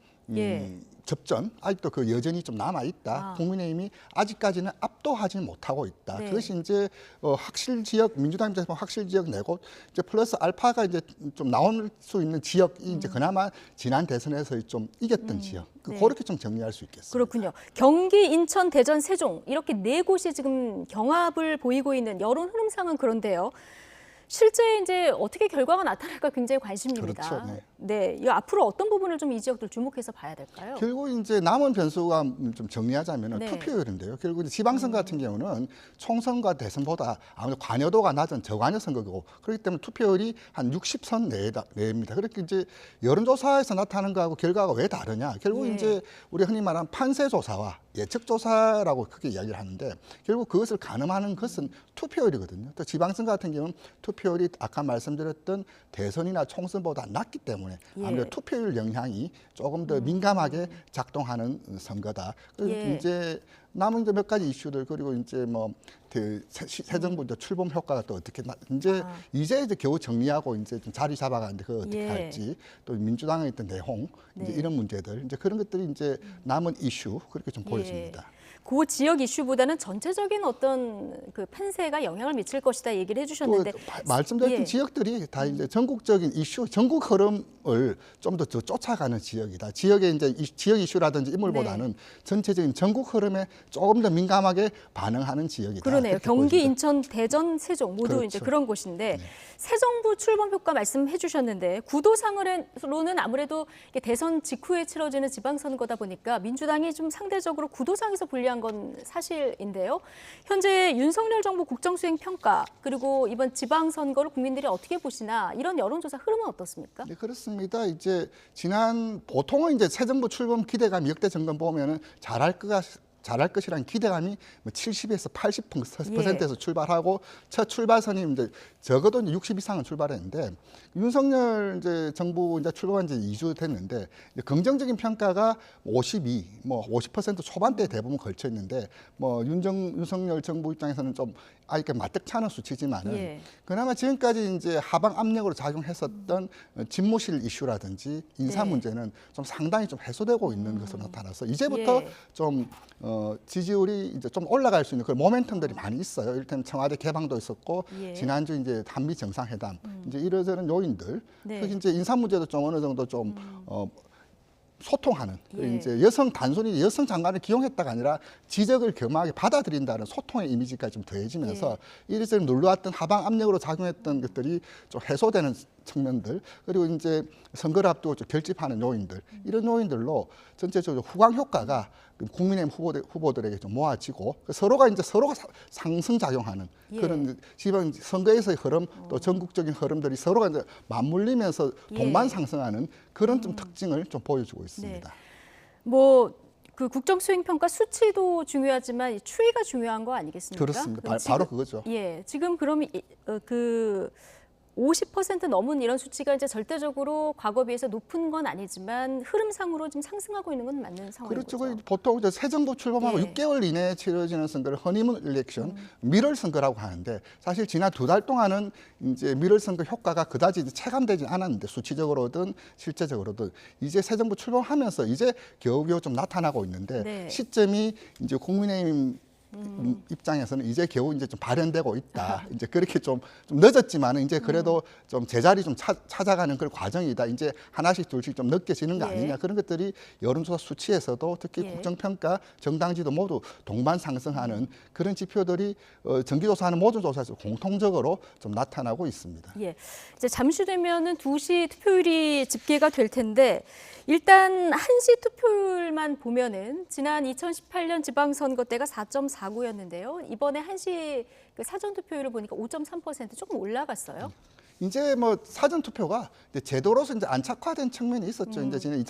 접전, 아직도 그 여전히 좀 남아있다. 국민의힘이 아직까지는 압도하지 못하고 있다. 네. 그것이 이제 확실 지역, 민주당 입장에서 확실 지역 4곳, 이제 플러스 알파가 이제 좀 나올 수 있는 지역이 이제 그나마 지난 대선에서 좀 이겼던 지역. 네. 그렇게 좀 정리할 수 있겠습니다. 그렇군요. 경기, 인천, 대전, 세종 이렇게 4곳이 지금 경합을 보이고 있는 여론 흐름상은 그런데요. 실제 이제 어떻게 결과가 나타날까 굉장히 관심입니다. 그렇죠. 네. 네, 이 앞으로 어떤 부분을 좀 이 지역들 주목해서 봐야 될까요? 결국 이제 남은 변수가 좀 정리하자면 네. 투표율인데요. 결국 이제 지방선거 같은 경우는 총선과 대선보다 아무래도 관여도가 낮은 저관여 선거고 그렇기 때문에 투표율이 한 60선 내입니다. 그렇게 이제 여론조사에서 나타나는 거하고 결과가 왜 다르냐? 결국 이제 우리 흔히 말하는 판세조사와 예측조사라고 크게 이야기를 하는데 결국 그것을 가늠하는 것은 투표율이거든요. 또 지방선거 같은 경우는 투표율이 아까 말씀드렸던 대선이나 총선보다 낮기 때문에 아무래도 투표율 영향이 조금 더 민감하게 작동하는 선거다. 그래서 이제 남은 이제 몇 가지 이슈들 그리고 이제 뭐 새 정부 이제 출범 효과가 또 어떻게 이제 겨우 정리하고 이제 좀 자리 잡아가는데 그걸 어떻게 할지 또 민주당에 있던 내홍 이제 이런 문제들 이제 그런 것들이 이제 남은 이슈 그렇게 좀 보여집니다. 그 지역 이슈보다는 전체적인 어떤 그 판세가 영향을 미칠 것이다 얘기를 해주셨는데 말씀드린 예. 지역들이 다 이제 전국적인 이슈, 전국 흐름을 좀 더 쫓아가는 지역이다. 지역의 이제 지역 이슈라든지 인물보다는 전체적인 전국 흐름에 조금 더 민감하게 반응하는 지역이다. 그러네요. 그렇게 경기, 보여집니다. 인천, 대전, 세종 모두 그렇죠. 이제 그런 곳인데 새 정부 출범 효과 말씀해 주셨는데 구도상으로는 아무래도 이게 대선 직후에 치러지는 지방선거다 보니까 민주당이 좀 상대적으로 구도상에서 불리한 건 사실인데요. 현재 윤석열 정부 국정수행 평가 그리고 이번 지방선거를 국민들이 어떻게 보시나 이런 여론조사 흐름은 어떻습니까? 네, 그렇습니다. 이제 보통은 이제 새 정부 출범 기대감 역대 정권 보면은 잘할 것이라는 기대감이 70에서 80%에서 출발하고 첫 출발선이 이제 적어도 60 이상은 출발했는데 윤석열 이제 정부 이제 출범한 지 2주 됐는데 이제 긍정적인 평가가 52, 뭐 50% 초반대에 대부분 걸쳐 있는데 뭐 윤석열 정부 입장에서는 좀 아직 맞득찮은 수치지만은 그나마 지금까지 이제 하방 압력으로 작용했었던 집무실 이슈라든지 인사 문제는 좀 상당히 좀 해소되고 있는 것으로 나타나서 이제부터 좀 지지율이 이제 좀 올라갈 수 있는 그런 모멘텀들이 많이 있어요. 이를테면 청와대 개방도 있었고 지난주 이제 한미 정상회담 이제 이러저런 요인들 특히 이제 인사 문제도 좀 어느 정도 좀 소통하는 이제 단순히 여성 장관을 기용했다가 아니라 지적을 겸하게 받아들인다는 소통의 이미지까지 좀 더해지면서 이래저래 눌러왔던 하방 압력으로 작용했던 것들이 좀 해소되는 측면들 그리고 이제 선거를 앞두고 좀 결집하는 요인들 이런 요인들로 전체적으로 후광 효과가 국민의힘 후보들에게 좀 모아지고 서로가 상승작용하는 그런 지방 선거에서의 흐름 또 전국적인 흐름들이 서로가 이제 맞물리면서 동반 상승하는 그런 좀 특징을 좀 보여주고 있습니다. 뭐 그 국정수행평가 수치도 중요하지만 이 추이가 중요한 거 아니겠습니까? 그렇습니다. 바로 그거죠. 지금 그럼 그 50% 넘은 이런 수치가 이제 절대적으로 과거 비해서 높은 건 아니지만 흐름상으로 지금 상승하고 있는 건 맞는 상황이죠. 그렇죠. 보통 이제 새 정부 출범하고 6개월 이내에 치러지는 선거를 허니문 일렉션, 미럴 선거라고 하는데 사실 지난 2달 동안은 이제 미럴 선거 효과가 그다지 체감되지 않았는데 수치적으로든 실제적으로든 이제 새 정부 출범하면서 이제 겨우겨우 좀 나타나고 있는데 시점이 이제 국민의힘 입장에서는 이제 겨우 이제 좀 발현되고 있다. 이제 그렇게 좀 늦었지만은 이제 그래도 좀 제자리 좀 찾아가는 그런 과정이다. 이제 하나씩 둘씩 좀 느껴지는 거 아니냐. 그런 것들이 여론조사 수치에서도 특히 국정평가, 정당지도 모두 동반 상승하는 그런 지표들이 정기조사하는 모든 조사에서 공통적으로 좀 나타나고 있습니다. 이제 잠시 되면은 2시 투표율이 집계가 될 텐데 일단 1시 투표율만 보면은 지난 2018년 지방선거 때가 4.49였는데요. 이번에 1시 그 사전 투표율을 보니까 5.3% 조금 올라갔어요. 이제 뭐 사전 투표가 제도로서 이제 안착화된 측면이 있었죠. 이제 지난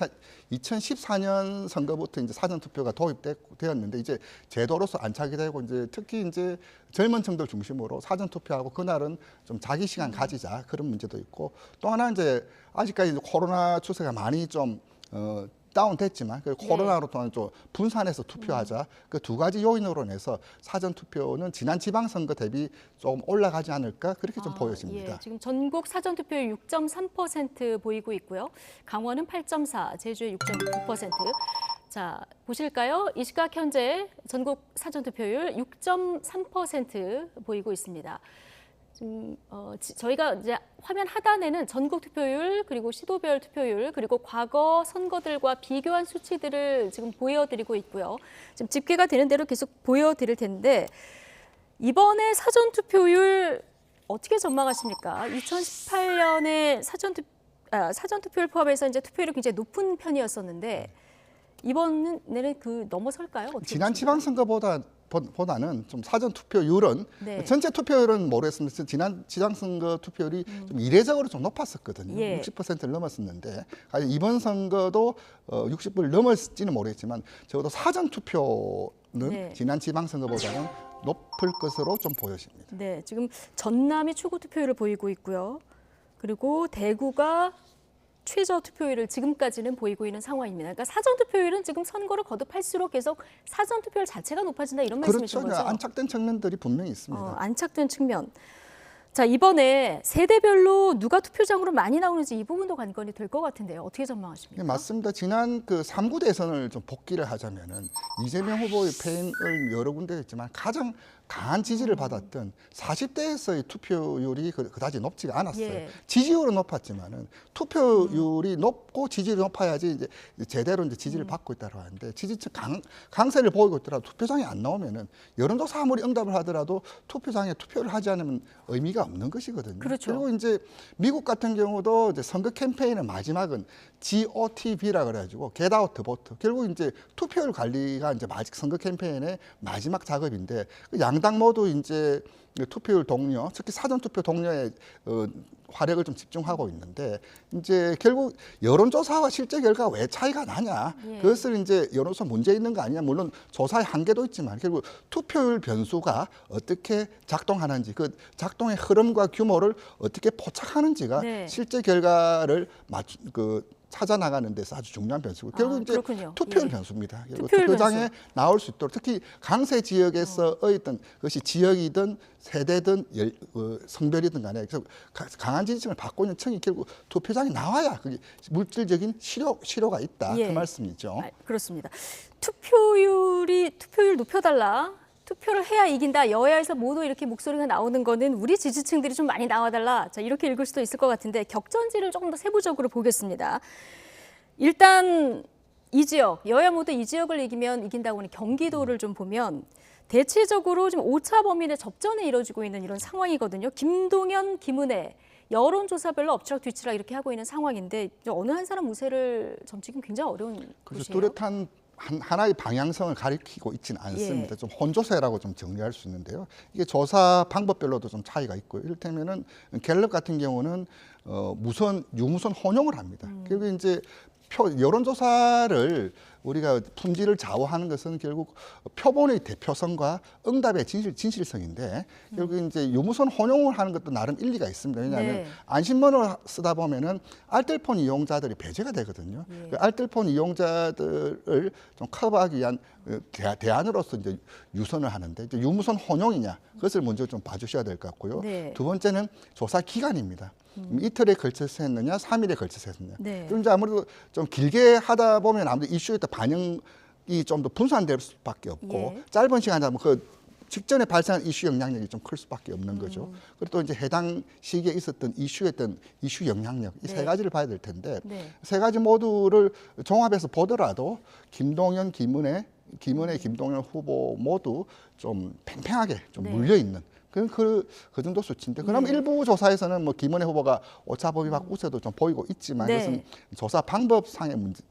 2014년 선거부터 이제 사전 투표가 도입되었는데 이제 제도로서 안착이 되고 이제 특히 이제 젊은 층들 중심으로 사전 투표하고 그날은 좀 자기 시간 가지자 그런 문제도 있고 또 하나 이제 아직까지 이제 코로나 추세가 많이 좀 다운됐지만 코로나로 또한 좀 분산해서 투표하자 그 두 가지 요인으로 인해서 사전 투표는 지난 지방선거 대비 조금 올라가지 않을까 그렇게 좀 보여집니다. 지금 전국 사전 투표율 6.3% 보이고 있고요. 강원은 8.4, 제주의 6.9%. 자, 보실까요? 이 시각 현재 전국 사전 투표율 6.3% 보이고 있습니다. 지금 저희가 이제 화면 하단에는 전국 투표율 그리고 시도별 투표율 그리고 과거 선거들과 비교한 수치들을 지금 보여드리고 있고요. 지금 집계가 되는 대로 계속 보여드릴 텐데 이번에 사전 투표율 어떻게 전망하십니까? 2018년에 사전 투표율 포함해서 이제 투표율이 굉장히 높은 편이었었는데 이번에는 그 넘어설까요? 지난 지방선거보다는 좀 사전 투표율은 전체 투표율은 모르겠습니다. 지난 지방선거 투표율이 좀 이례적으로 좀 높았었거든요. 60%를 넘었었는데 이번 선거도 60%를 넘을지는 모르겠지만 적어도 사전 투표는 지난 지방선거보다는 높을 것으로 좀 보여집니다. 지금 전남이 최고 투표율을 보이고 있고요. 그리고 대구가 최저 투표율을 지금까지는 보이고 있는 상황입니다. 그러니까 사전 투표율은 지금 선거를 거듭할수록 계속 사전 투표율 자체가 높아진다 이런 말씀이신 거죠? 그렇죠. 안착된 측면들이 분명히 있습니다. 안착된 측면. 자, 이번에 세대별로 누가 투표장으로 많이 나오는지 이 부분도 관건이 될 것 같은데요. 어떻게 전망하십니까? 네, 맞습니다. 지난 그 3구 대선을 좀 복기를 하자면은 이재명 후보의 패인을 여러 군데 있지만 가장 강한 지지를 받았던 40대에서의 투표율이 그다지 높지가 않았어요. 예. 지지율은 높았지만은 투표율이 높고 지지율이 높아야지 이제 제대로 이제 지지를 받고 있다고 하는데 지지층 강세를 보이고 있더라도 투표장에 안 나오면은 여론조사 아무리 응답을 하더라도 투표장에 투표를 하지 않으면 의미가 없는 것이거든요. 그렇죠. 그리고 이제 미국 같은 경우도 이제 선거 캠페인의 마지막은 GOTV라 그래가지고 Get Out the Vote. 결국 이제 투표율 관리가 이제 선거 캠페인의 마지막 작업인데 양당 모두 이제 투표율 동료, 특히 사전 투표 동료의 화력을 좀 집중하고 있는데 이제 결국 여론조사와 실제 결과가 왜 차이가 나냐? 예. 그것을 이제 여론조사 문제 있는 거 아니냐? 물론 조사의 한계도 있지만 결국 투표율 변수가 어떻게 작동하는지 그 작동의 흐름과 규모를 어떻게 포착하는지가 네. 실제 결과를 찾아 나가는 데서 아주 중요한 변수고 결국 이제 그렇군요. 투표율 예. 변수입니다. 투표율 투표장에 변수. 나올 수 있도록 특히 강세 지역에서의 어떤 그것이 지역이든 세대든 성별이든 간에 그래서 강한 지지층을 받고 있는 층이 결국 투표장에 나와야 그게 물질적인 실효가 있다 예. 그 말씀이죠. 그렇습니다. 투표율 높여달라. 투표를 해야 이긴다. 여야에서 모두 이렇게 목소리가 나오는 거는 우리 지지층들이 좀 많이 나와달라. 자, 이렇게 읽을 수도 있을 것 같은데 격전지를 조금 더 세부적으로 보겠습니다. 일단 이 지역, 여야 모두 이 지역을 이기면 이긴다고 하는 경기도를 좀 보면 대체적으로 지금 오차 범위내 접전에 이뤄지고 있는 이런 상황이거든요. 김동연, 김은혜. 여론조사별로 엎치락뒤치락 이렇게 하고 있는 상황인데 어느 한 사람 우세를 점치긴 굉장히 어려운 그래서 곳이에요. 뚜렷한 하나의 방향성을 가리키고 있지는 않습니다. 예. 좀 혼조세라고 좀 정리할 수 있는데요. 이게 조사 방법별로도 좀 차이가 있고요. 이를테면은 갤럽 같은 경우는 유무선 혼용을 합니다. 그리고 이제 여론조사를 우리가 품질을 좌우하는 것은 결국 표본의 대표성과 응답의 진실성인데 결국 이제 유무선 혼용을 하는 것도 나름 일리가 있습니다. 왜냐하면 네. 안심번호를 쓰다 보면은 알뜰폰 이용자들이 배제가 되거든요. 예. 그 알뜰폰 이용자들을 좀 커버하기 위한 대안으로서 이제 유선을 하는데 이제 유무선 혼용이냐 그것을 먼저 좀 봐주셔야 될 것 같고요. 네. 두 번째는 조사 기간입니다. 이틀에 걸쳐서 했느냐, 3일에 걸쳐서 했느냐. 네. 그럼 이제 아무래도 좀 길게 하다 보면 아무래도 이슈에 따라 반영이 좀 더 분산될 수밖에 없고 예. 짧은 시간에 하면 그 직전에 발생한 이슈 영향력이 좀 클 수밖에 없는 거죠. 그리고 또 이제 해당 시기에 있었던 이슈였던 이슈 영향력 이 세 네. 가지를 봐야 될 텐데 네. 세 가지 모두를 종합해서 보더라도 김동연, 김은혜, 김동연 후보 모두 좀 팽팽하게 좀 네. 물려 있는. 그 정도 수치인데 그럼 네. 일부 조사에서는 뭐 김은혜 후보가 오차범위박 우세도 좀 보이고 있지만 네. 이것은 조사 방법상의 문제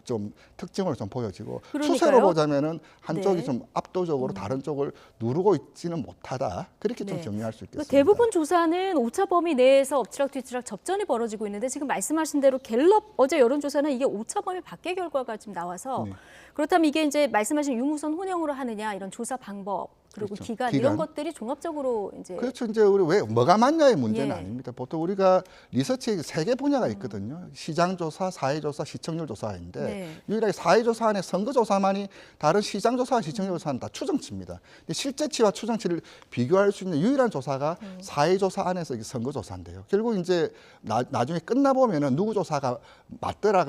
좀 특징으로 좀 보여지고 그러니까요. 추세로 보자면은 한쪽이 네. 좀 압도적으로 다른 쪽을 누르고 있지는 못하다 그렇게 좀 네. 정리할 수 있겠습니다. 대부분 조사는 오차 범위 내에서 엎치락뒤치락 접전이 벌어지고 있는데 지금 말씀하신 대로 갤럽 어제 여론조사는 이게 오차 범위 밖의 결과가 지금 나와서 네. 그렇다면 이게 이제 말씀하신 유무선 혼용으로 하느냐 이런 조사 방법 그리고 그렇죠. 기간 이런 것들이 종합적으로 이제 그렇죠. 이제 우리 왜 뭐가 맞냐의 문제는 예. 아닙니다. 보통 우리가 리서치에 3개 분야가 있거든요. 시장조사, 사회조사, 시청률조사인데 네. 유일하게 사회조사 안에 선거조사만이 다른 시장조사와 시청률조사는 다 추정치입니다. 근데 실제치와 추정치를 비교할 수 있는 유일한 조사가 사회조사 안에서 이게 선거조사인데요. 결국 이제 나중에 끝나보면은 누구 조사가 맞더라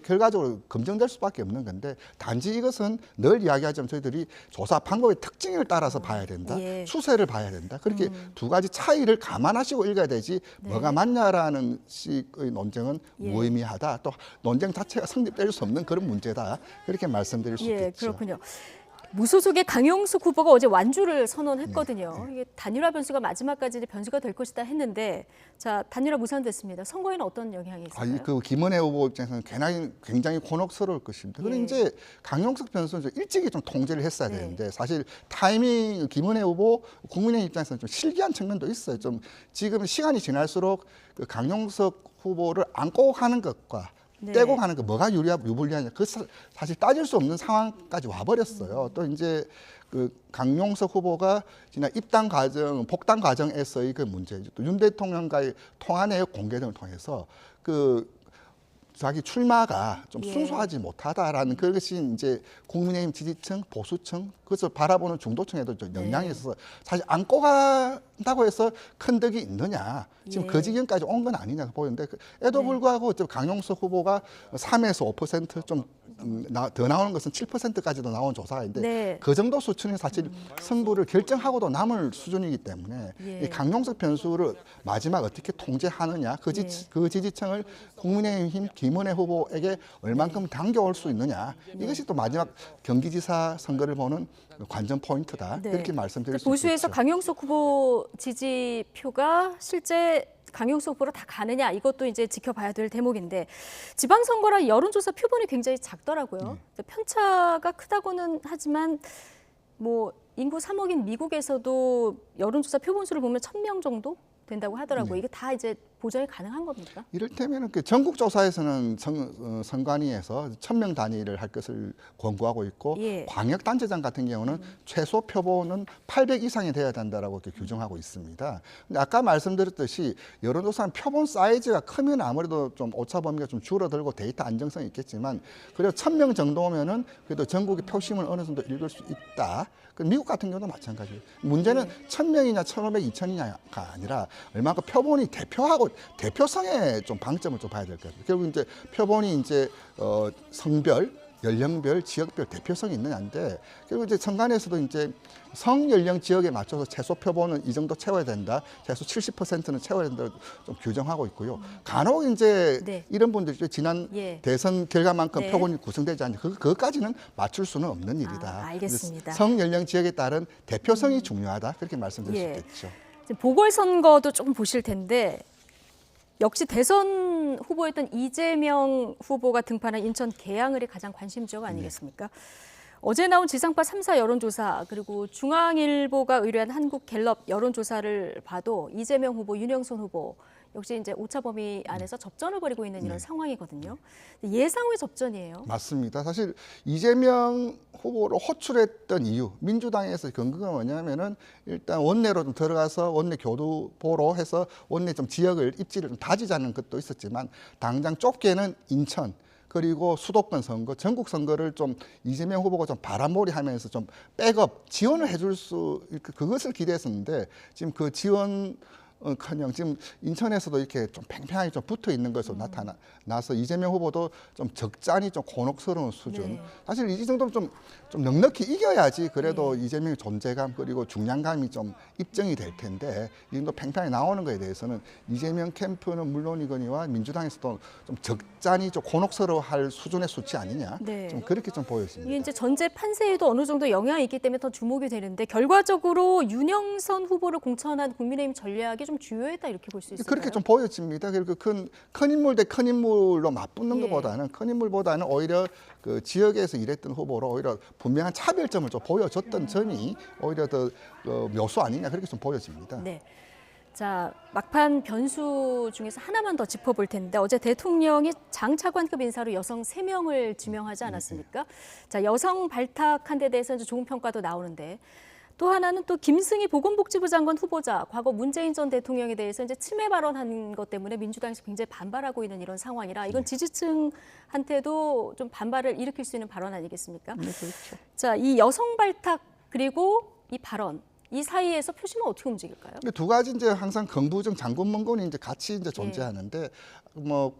결과적으로 검증될 수밖에 없는 건데 단지 이것은 늘 이야기하지만 저희들이 조사 방법의 특징을 따라서 봐야 된다. 예. 추세를 봐야 된다. 그렇게 두 가지 차이를 감안하시고 읽어야 되지 네. 뭐가 맞냐라는 식의 논쟁은 예. 무의미하다. 또 논쟁 자체가 성립될 수 없는 그런 문제다. 그렇게 말씀드릴 수 예, 있겠죠. 그렇군요. 무소속의 강용숙 후보가 어제 완주를 선언했거든요. 이게 단일화 변수가 마지막까지 변수가 될 것이다 했는데 자 단일화 무산됐습니다. 선거에는 어떤 영향이 있을까요? 그 김은혜 후보 입장에서는 굉장히 곤혹스러울 것입니다. 그런데 예. 이제 강용석 변수는 좀 일찍이 좀 통제를 했어야 네. 되는데 사실 타이밍 김은혜 후보 국민의 입장에서는 좀 실기한 측면도 있어요. 좀 지금 시간이 지날수록 그 강용석 후보를 안고 가는 것과 네. 떼고 가는 거 뭐가 유불리하냐 그 사실 따질 수 없는 상황까지 와버렸어요. 또 이제 그 강용석 후보가 지난 복당 과정에서의 그 문제, 또 윤 대통령과의 통화 내역 공개 등을 통해서 그 자기 출마가 좀 예. 순수하지 못하다라는 그것이 이제 국민의힘 지지층, 보수층 그것을 바라보는 중도층에도 좀 영향이 있어서 사실 안고 간다고 해서 큰 덕이 있느냐. 지금 그 지경까지 온 건 아니냐 보이는데 에도 불구하고 강용석 후보가 3에서 5% 더 나오는 것은 7%까지도 나온 조사인데 그 정도 수준이 사실 승부를 결정하고도 남을 수준이기 때문에 이 강용석 변수를 마지막 어떻게 통제하느냐 그 지지층을 국민의힘 김은혜 후보에게 얼만큼 당겨올 수 있느냐 이것이 또 마지막 경기지사 선거를 보는 관전 포인트다 그렇게 말씀드릴 수 있겠죠. 보수에서 강용석 후보 지지표가 실제 강용석 후보로 다 가느냐 이것도 이제 지켜봐야 될 대목인데 지방선거라 여론조사 표본이 굉장히 작더라고요. 편차가 크다고는 하지만 뭐 인구 3억인 미국에서도 여론조사 표본수를 보면 1,000명 정도 된다고 하더라고요. 이게 다 이제 보정이 가능한 겁니까? 이를테면 그 전국 조사에서는 선관위에서 1,000명 단위를 할 것을 권고하고 있고 광역 단체장 같은 경우는 최소 표본은 800 이상이 돼야 된다라고 이렇게 규정하고 있습니다. 근데 아까 말씀드렸듯이 여론조사는 표본 사이즈가 크면 아무래도 좀 오차 범위가 좀 줄어들고 데이터 안정성이 있겠지만 그래도 1,000명 정도면은 그래도 전국의 표심을 어느 정도 읽을 수 있다. 미국 같은 경우도 마찬가지예요. 문제는 1,000명이냐 1,500, 2,000이냐가 아니라 얼마큼 표본이 대표성에 좀 방점을 좀 봐야 될 것 같아요. 결국 이제 표본이 이제 성별, 연령별, 지역별 대표성이 있느냐인데 결국 이제 선관위에서도 이제 성연령 지역에 맞춰서 최소 표본은 이 정도 채워야 된다. 최소 70%는 채워야 된다. 좀 규정하고 있고요. 간혹 이제 이런 분들이 지난 대선 결과만큼 표본이 구성되지 않는 그것까지는 맞출 수는 없는 일이다. 알겠습니다. 성연령 지역에 따른 대표성이 중요하다. 그렇게 말씀드릴 수 있겠죠. 보궐선거도 조금 보실 텐데 역시 대선 후보였던 이재명 후보가 등판한 인천 계양을이 가장 관심 지역 아니겠습니까? 어제 나온 지상파 3사 여론조사 그리고 중앙일보가 의뢰한 한국갤럽 여론조사를 봐도 이재명 후보, 윤영선 후보 역시 이제 오차 범위 안에서 접전을 벌이고 있는 이런 상황이거든요. 예상외 접전이에요. 맞습니다. 사실 이재명 후보로 호출했던 이유, 민주당에서 근거가 뭐냐면은 일단 원내로 좀 들어가서 원내 교두보로 해서 원내 좀 지역을 입지를 좀 다지자는 것도 있었지만 당장 좁게는 인천 그리고 수도권 선거, 전국 선거를 좀 이재명 후보가 좀 바람몰이하면서 좀 백업 지원을 해줄 수 그것을 기대했었는데 지금 그 지원 커녕 지금 인천에서도 이렇게 좀 팽팽하게 좀 붙어 있는 것으로 나타나서 이재명 후보도 좀 적잖이 좀 곤혹스러운 수준. 사실 이 정도면 좀 넉넉히 이겨야지 그래도 이재명의 존재감 그리고 중량감이 좀 입증이 될 텐데 이 정도 팽팽하게 나오는 것에 대해서는 이재명 캠프는 물론이거니와 민주당에서도 좀 적잖이 좀 곤혹스러워할 수준의 수치 아니냐. 좀 그렇게 좀 보여집니다. 이게 이제 전체 판세에도 어느 정도 영향이 있기 때문에 더 주목이 되는데 결과적으로 윤영선 후보를 공천한 국민의힘 전략이 좀 주요했다 이렇게 볼 수 있을까요? 그렇게 좀 보여집니다. 그리고 큰 인물 대 큰 인물로 맞붙는 것보다는 큰 인물보다는 오히려 그 지역에서 일했던 후보로 오히려 분명한 차별점을 좀 보여줬던 점이 오히려 더 묘수 아니냐 그렇게 좀 보여집니다. 네. 자, 막판 변수 중에서 하나만 더 짚어볼 텐데 어제 대통령이 장차관급 인사로 여성 3명을 지명하지 않았습니까? 자, 여성 발탁한 데 대해서 이제 좋은 평가도 나오는데 또 하나는 또 김승희 보건복지부 장관 후보자, 과거 문재인 전 대통령에 대해서 이제 침해 발언한 것 때문에 민주당에서 굉장히 반발하고 있는 이런 상황이라 이건 지지층한테도 좀 반발을 일으킬 수 있는 발언 아니겠습니까? 네, 그렇죠. 자, 이 여성 발탁 그리고 이 발언 이 사이에서 표심은 어떻게 움직일까요? 두 가지 이제 항상 긍부정 장군문곤이 이제 같이 이제 존재하는데 뭐.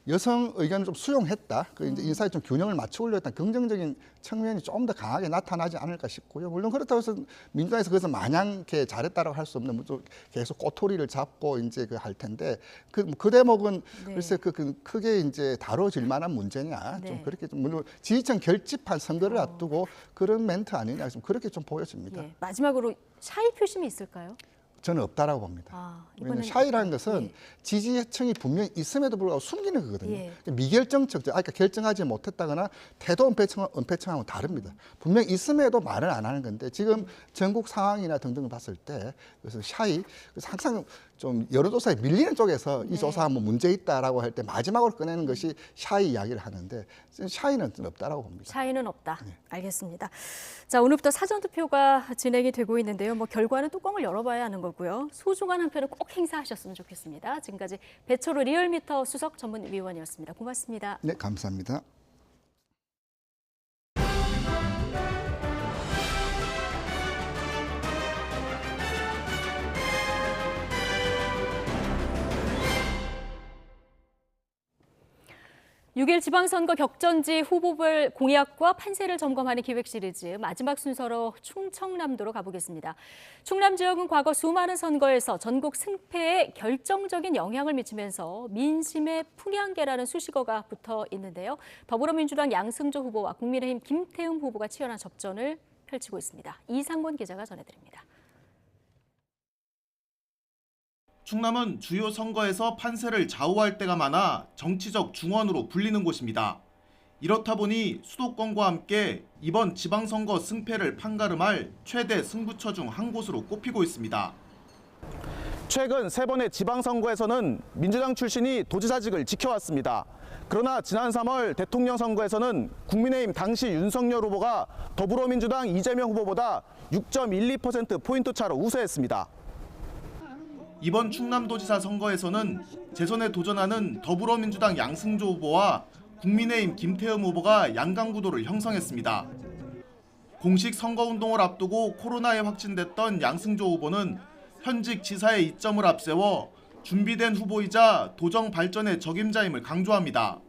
여성 의견을 좀 수용했다. 그 이제 인사에 좀 균형을 맞추려고 했던 긍정적인 측면이 좀 더 강하게 나타나지 않을까 싶고요. 물론 그렇다고 해서 민주당에서 그것을 마냥 이렇게 잘했다라고 할 수 없는 계속 꼬투리를 잡고 이제 그 할 텐데 그 대목은 글쎄 크게 이제 다뤄질 만한 문제냐. 좀 그렇게 좀 물론 지지층 결집한 선거를 앞두고 그런 멘트 아니냐. 좀 그렇게 좀 보여집니다. 마지막으로 샤이 표심이 있을까요? 저는 없다라고 봅니다. 왜냐하면 샤이라는 것은 지지층이 분명히 있음에도 불구하고 숨기는 거거든요. 미결정적, 그러니까 결정하지 못했다거나 태도 은폐청하고는 다릅니다. 분명히 있음에도 말을 안 하는 건데 지금 전국 상황이나 등등을 봤을 때 그래서 샤이, 그래서 항상 좀 여론조사에 밀리는 쪽에서 이 조사하면 문제 있다라고 할 때 마지막으로 꺼내는 것이 샤이 이야기를 하는데 샤이는 없다라고 봅니다. 샤이는 없다. 알겠습니다. 자, 오늘부터 사전투표가 진행이 되고 있는데요. 뭐 결과는 뚜껑을 열어봐야 하는 거고요. 소중한 한 표를 꼭 행사하셨으면 좋겠습니다. 지금까지 배철우 리얼미터 수석 전문위원이었습니다. 고맙습니다. 네, 감사합니다. 6일 지방선거 격전지 후보별 공약과 판세를 점검하는 기획 시리즈 마지막 순서로 충청남도로 가보겠습니다. 충남 지역은 과거 수많은 선거에서 전국 승패에 결정적인 영향을 미치면서 민심의 풍향계라는 수식어가 붙어 있는데요. 더불어민주당 양승조 후보와 국민의힘 김태흠 후보가 치열한 접전을 펼치고 있습니다. 이상곤 기자가 전해드립니다. 충남은 주요 선거에서 판세를 좌우할 때가 많아 정치적 중원으로 불리는 곳입니다. 이렇다 보니 수도권과 함께 이번 지방선거 승패를 판가름할 최대 승부처 중 한 곳으로 꼽히고 있습니다. 최근 3번의 지방선거에서는 민주당 출신이 도지사직을 지켜왔습니다. 그러나 지난 3월 대통령 선거에서는 국민의힘 당시 윤석열 후보가 더불어민주당 이재명 후보보다 6.12%포인트 차로 우세했습니다. 이번 충남도지사 선거에서는 재선에 도전하는 더불어민주당 양승조 후보와 국민의힘 김태흠 후보가 양강구도를 형성했습니다. 공식 선거운동을 앞두고 코로나에 확진됐던 양승조 후보는 현직 지사의 이점을 앞세워 준비된 후보이자 도정 발전의 적임자임을 강조합니다.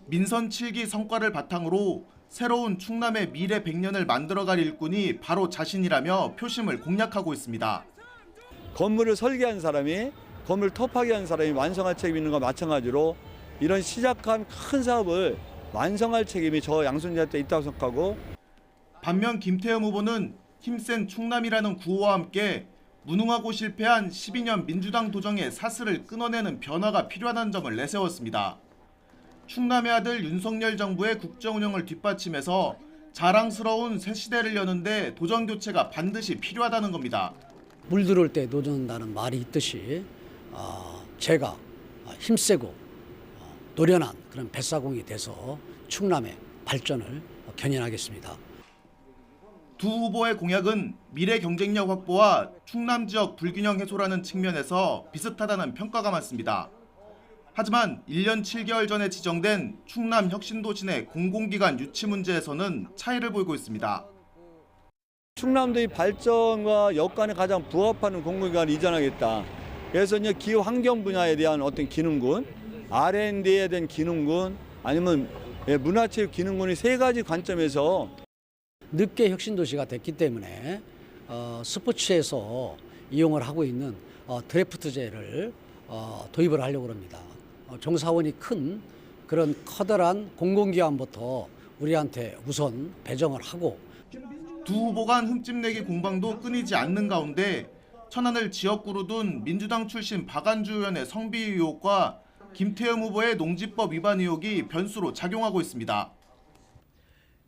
민선 7기 성과를 바탕으로 새로운 충남의 미래 100년을 만들어갈 일꾼이 바로 자신이라며 표심을 공략하고 있습니다. 건물을 설계한 사람이 건물 터파기한 사람이 완성할 책임이 있는 것과 마찬가지로 이런 시작한 큰 사업을 완성할 책임이 저 양승조한테 있다고 생각하고, 반면 김태흠 후보는 힘센 충남이라는 구호와 함께 무능하고 실패한 12년 민주당 도정의 사슬을 끊어내는 변화가 필요하다는 점을 내세웠습니다. 충남의 아들 윤석열 정부의 국정 운영을 뒷받침해서 자랑스러운 새 시대를 여는데 도정 교체가 반드시 필요하다는 겁니다. 물 들어올 때 노젓는다는 말이 있듯이 제가 힘세고 노련한 그런 뱃사공이 돼서 충남의 발전을 견인하겠습니다. 두 후보의 공약은 미래 경쟁력 확보와 충남 지역 불균형 해소라는 측면에서 비슷하다는 평가가 많습니다. 하지만 1년 7개월 전에 지정된 충남 혁신도시 내 공공기관 유치 문제에서는 차이를 보이고 있습니다. 충남도의 발전과 여건에 가장 부합하는 공공기관을 이전하겠다. 그래서 이제 기후 환경 분야에 대한 어떤 기능군, R&D에 대한 기능군, 아니면 문화체육 기능군이 3가지 관점에서 늦게 혁신도시가 됐기 때문에 스포츠에서 이용을 하고 있는 드래프트제를 도입을 하려고 합니다. 종사원이 큰 그런 커다란 공공기관부터 우리한테 우선 배정을 하고, 두 후보 간 흠집내기 공방도 끊이지 않는 가운데 천안을 지역구로 둔 민주당 출신 박안주 의원의 성비 의혹과 김태흠 후보의 농지법 위반 의혹이 변수로 작용하고 있습니다.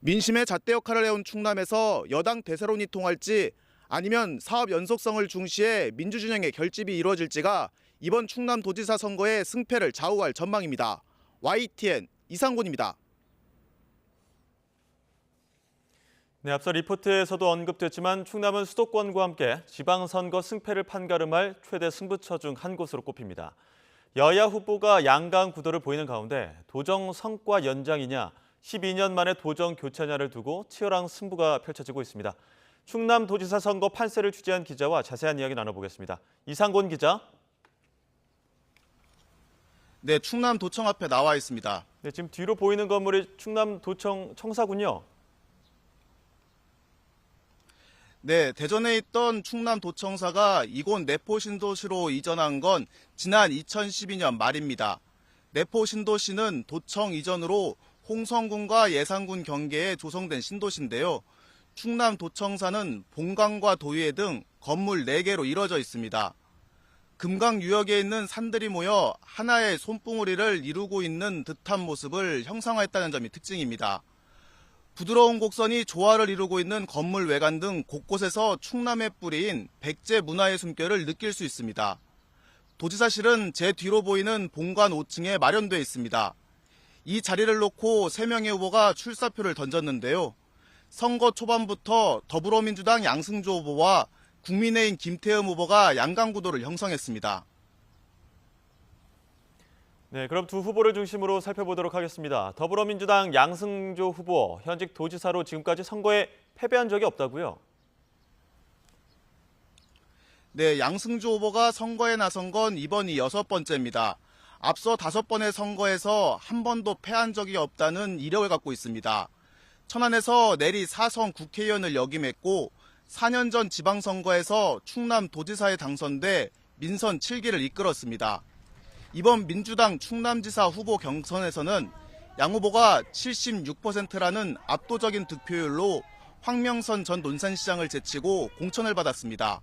민심의 잣대 역할을 해온 충남에서 여당 대세론이 통할지 아니면 사업 연속성을 중시해 민주진영의 결집이 이루어질지가 이번 충남도지사 선거의 승패를 좌우할 전망입니다. YTN 이상곤입니다. 네, 앞서 리포트에서도 언급됐지만 충남은 수도권과 함께 지방선거 승패를 판가름할 최대 승부처 중 한 곳으로 꼽힙니다. 여야 후보가 양강 구도를 보이는 가운데 도정 성과 연장이냐 12년 만에 도정 교체냐를 두고 치열한 승부가 펼쳐지고 있습니다. 충남도지사 선거 판세를 취재한 기자와 자세한 이야기 나눠보겠습니다. 이상곤 기자. 네, 충남도청 앞에 나와 있습니다. 네, 지금 뒤로 보이는 건물이 충남도청 청사군요. 네, 대전에 있던 충남도청사가 이곳 내포신도시로 이전한 건 지난 2012년 말입니다. 내포신도시는 도청 이전으로 홍성군과 예산군 경계에 조성된 신도시인데요. 충남도청사는 본강과 도의회 등 건물 4개로 이루어져 있습니다. 금강 유역에 있는 산들이 모여 하나의 손봉우리를 이루고 있는 듯한 모습을 형상화했다는 점이 특징입니다. 부드러운 곡선이 조화를 이루고 있는 건물 외관 등 곳곳에서 충남의 뿌리인 백제 문화의 숨결을 느낄 수 있습니다. 도지사실은 제 뒤로 보이는 본관 5층에 마련돼 있습니다. 이 자리를 놓고 3명의 후보가 출사표를 던졌는데요. 선거 초반부터 더불어민주당 양승조 후보와 국민의힘 김태흠 후보가 양강구도를 형성했습니다. 네, 그럼 두 후보를 중심으로 살펴보도록 하겠습니다. 더불어민주당 양승조 후보, 현직 도지사로 지금까지 선거에 패배한 적이 없다고요? 네, 양승조 후보가 선거에 나선 건 이번이 6번째입니다. 앞서 5번의 선거에서 한 번도 패한 적이 없다는 이력을 갖고 있습니다. 천안에서 내리 4선 국회의원을 역임했고 4년 전 지방선거에서 충남 도지사에 당선돼 민선 7기를 이끌었습니다. 이번 민주당 충남지사 후보 경선에서는 양 후보가 76%라는 압도적인 득표율로 황명선 전 논산시장을 제치고 공천을 받았습니다.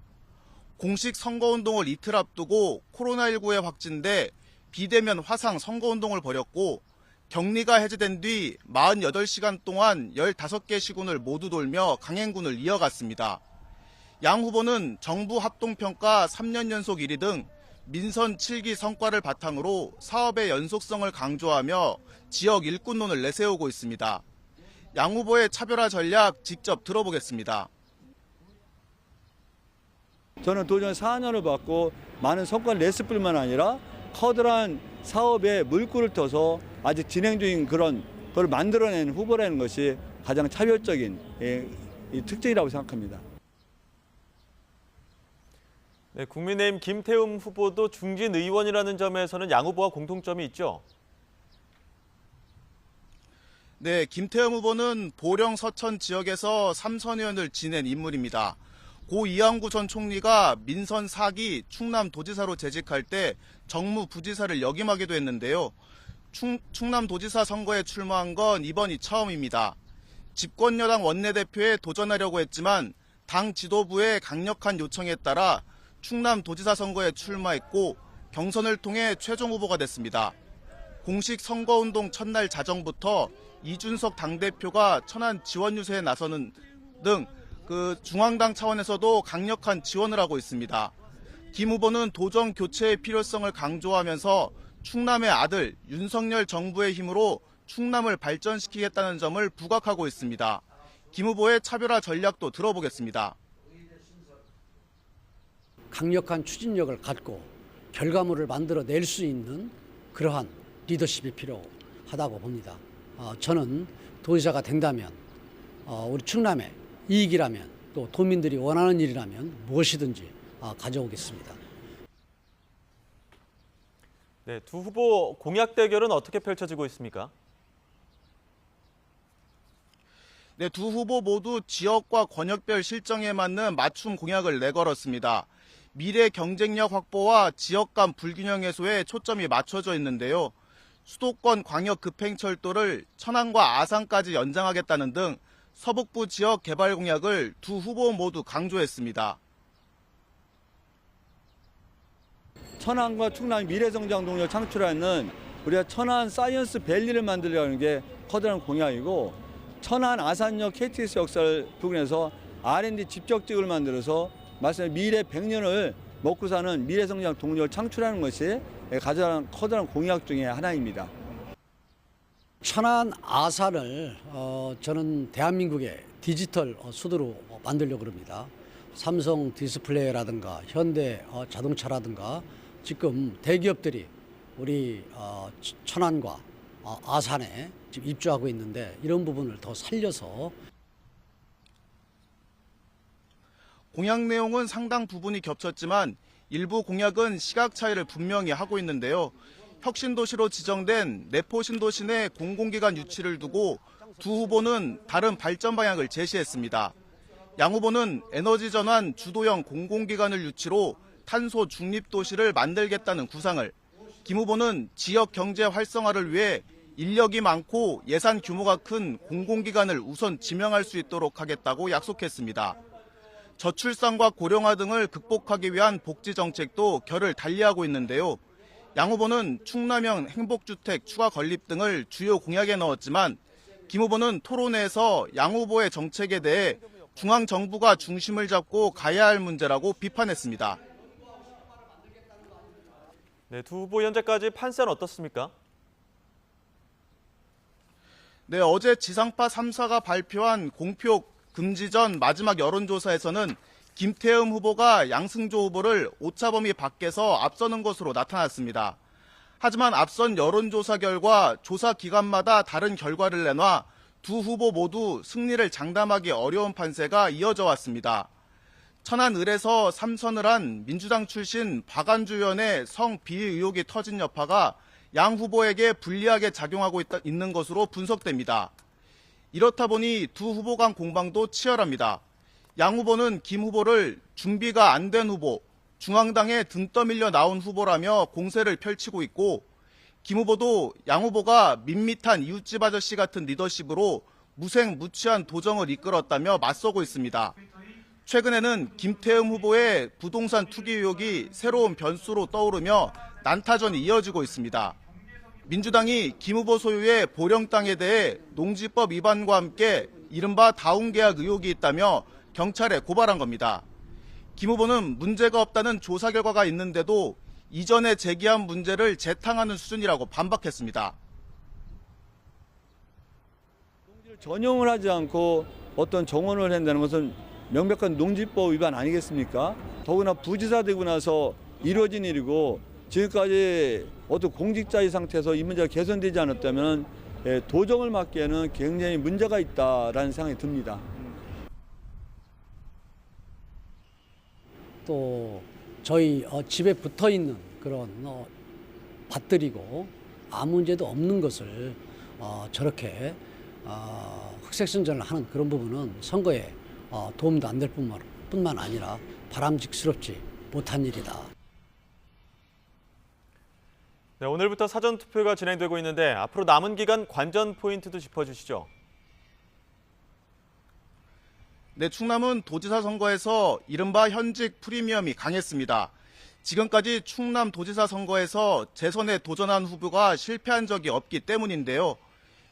공식 선거운동을 이틀 앞두고 코로나19에 확진돼 비대면 화상 선거운동을 벌였고 격리가 해제된 뒤 48시간 동안 15개 시군을 모두 돌며 강행군을 이어갔습니다. 양 후보는 정부 합동평가 3년 연속 1위 등 민선 7기 성과를 바탕으로 사업의 연속성을 강조하며 지역 일꾼론을 내세우고 있습니다. 양 후보의 차별화 전략 직접 들어보겠습니다. 저는 도전 4년을 받고 많은 성과를 냈을 뿐만 아니라 커다란 사업에 물꼬를 터서 아직 진행 중인 그런 걸 만들어낸 후보라는 것이 가장 차별적인 이 특징이라고 생각합니다. 네, 국민의힘 김태흠 후보도 중진 의원이라는 점에서는 양 후보와 공통점이 있죠. 네, 김태흠 후보는 보령 서천 지역에서 3선 의원을 지낸 인물입니다. 고 이항구 전 총리가 민선 4기 충남도지사로 재직할 때 정무부지사를 역임하기도 했는데요. 충남도지사 선거에 출마한 건 이번이 처음입니다. 집권여당 원내대표에 도전하려고 했지만 당 지도부의 강력한 요청에 따라 충남도지사 선거에 출마했고 경선을 통해 최종 후보가 됐습니다. 공식 선거운동 첫날 자정부터 이준석 당대표가 천안 지원 유세에 나서는 등 중앙당 차원에서도 강력한 지원을 하고 있습니다. 김 후보는 도정 교체의 필요성을 강조하면서 충남의 아들 윤석열 정부의 힘으로 충남을 발전시키겠다는 점을 부각하고 있습니다. 김 후보의 차별화 전략도 들어보겠습니다. 강력한 추진력을 갖고 결과물을 만들어낼 수 있는 그러한 리더십이 필요하다고 봅니다. 저는 도지사가 된다면 우리 충남의 이익이라면 또 도민들이 원하는 일이라면 무엇이든지 가져오겠습니다. 네, 두 후보 공약 대결은 어떻게 펼쳐지고 있습니까? 네, 두 후보 모두 지역과 권역별 실정에 맞는 맞춤 공약을 내걸었습니다. 미래 경쟁력 확보와 지역 간 불균형 해소에 초점이 맞춰져 있는데요. 수도권 광역 급행철도를 천안과 아산까지 연장하겠다는 등 서북부 지역 개발 공약을 두 후보 모두 강조했습니다. 천안과 충남 미래성장 동력 창출하는 우리가 천안 사이언스 밸리를 만들려는 게 커다란 공약이고 천안 아산역 KTX 역사를 부근에서 R&D 집적지구를 만들어서 말씀 미래 100년을 먹고 사는 미래성장 동력을 창출하는 것이 가장 커다란 공약 중에 하나입니다. 천안 아산을 저는 대한민국의 디지털 수도로 만들려고 합니다. 삼성 디스플레이라든가 현대 자동차라든가 지금 대기업들이 우리 천안과 아산에 지금 입주하고 있는데 이런 부분을 더 살려서 공약 내용은 상당 부분이 겹쳤지만 일부 공약은 시각 차이를 분명히 하고 있는데요. 혁신도시로 지정된 내포신도시 내 공공기관 유치를 두고 두 후보는 다른 발전 방향을 제시했습니다. 양 후보는 에너지 전환 주도형 공공기관을 유치로 탄소 중립도시를 만들겠다는 구상을, 김 후보는 지역 경제 활성화를 위해 인력이 많고 예산 규모가 큰 공공기관을 우선 지명할 수 있도록 하겠다고 약속했습니다. 저출산과 고령화 등을 극복하기 위한 복지 정책도 결을 달리하고 있는데요. 양 후보는 충남형 행복주택 추가 건립 등을 주요 공약에 넣었지만 김 후보는 토론회에서 양 후보의 정책에 대해 중앙정부가 중심을 잡고 가야 할 문제라고 비판했습니다. 네, 두 후보 현재까지 판세는 어떻습니까? 네, 어제 지상파 3사가 발표한 공표 금지 전 마지막 여론조사에서는 김태흠 후보가 양승조 후보를 오차범위 밖에서 앞서는 것으로 나타났습니다. 하지만 앞선 여론조사 결과 조사 기관마다 다른 결과를 내놔 두 후보 모두 승리를 장담하기 어려운 판세가 이어져 왔습니다. 천안 을에서 3선을 한 민주당 출신 박안주 의원의 성 비위 의혹이 터진 여파가 양 후보에게 불리하게 작용하고 있는 것으로 분석됩니다. 이렇다 보니 두 후보 간 공방도 치열합니다. 양 후보는 김 후보를 준비가 안 된 후보, 중앙당에 등 떠밀려 나온 후보라며 공세를 펼치고 있고, 김 후보도 양 후보가 밋밋한 이웃집 아저씨 같은 리더십으로 무색무취한 도정을 이끌었다며 맞서고 있습니다. 최근에는 김태흠 후보의 부동산 투기 의혹이 새로운 변수로 떠오르며 난타전이 이어지고 있습니다. 민주당이 김 후보 소유의 보령 땅에 대해 농지법 위반과 함께 이른바 다운계약 의혹이 있다며 경찰에 고발한 겁니다. 김 후보는 문제가 없다는 조사 결과가 있는데도 이전에 제기한 문제를 재탕하는 수준이라고 반박했습니다. 전용을 하지 않고 어떤 정원을 한다는 것은 명백한 농지법 위반 아니겠습니까? 더구나 부지사 되고 나서 이루어진 일이고, 지금까지 어떤 공직자의 상태에서 이 문제가 개선되지 않았다면 도정을 맡기에는 굉장히 문제가 있다라는 생각이 듭니다. 또 저희 집에 붙어 있는 그런 밭들이고 아무 문제도 없는 것을 저렇게 흑색선전을 하는 그런 부분은 선거에 도움도 안 될 뿐만 아니라 바람직스럽지 못한 일이다. 네, 오늘부터 사전투표가 진행되고 있는데 앞으로 남은 기간 관전 포인트도 짚어주시죠. 네, 충남은 도지사 선거에서 이른바 현직 프리미엄이 강했습니다. 지금까지 충남 도지사 선거에서 재선에 도전한 후보가 실패한 적이 없기 때문인데요.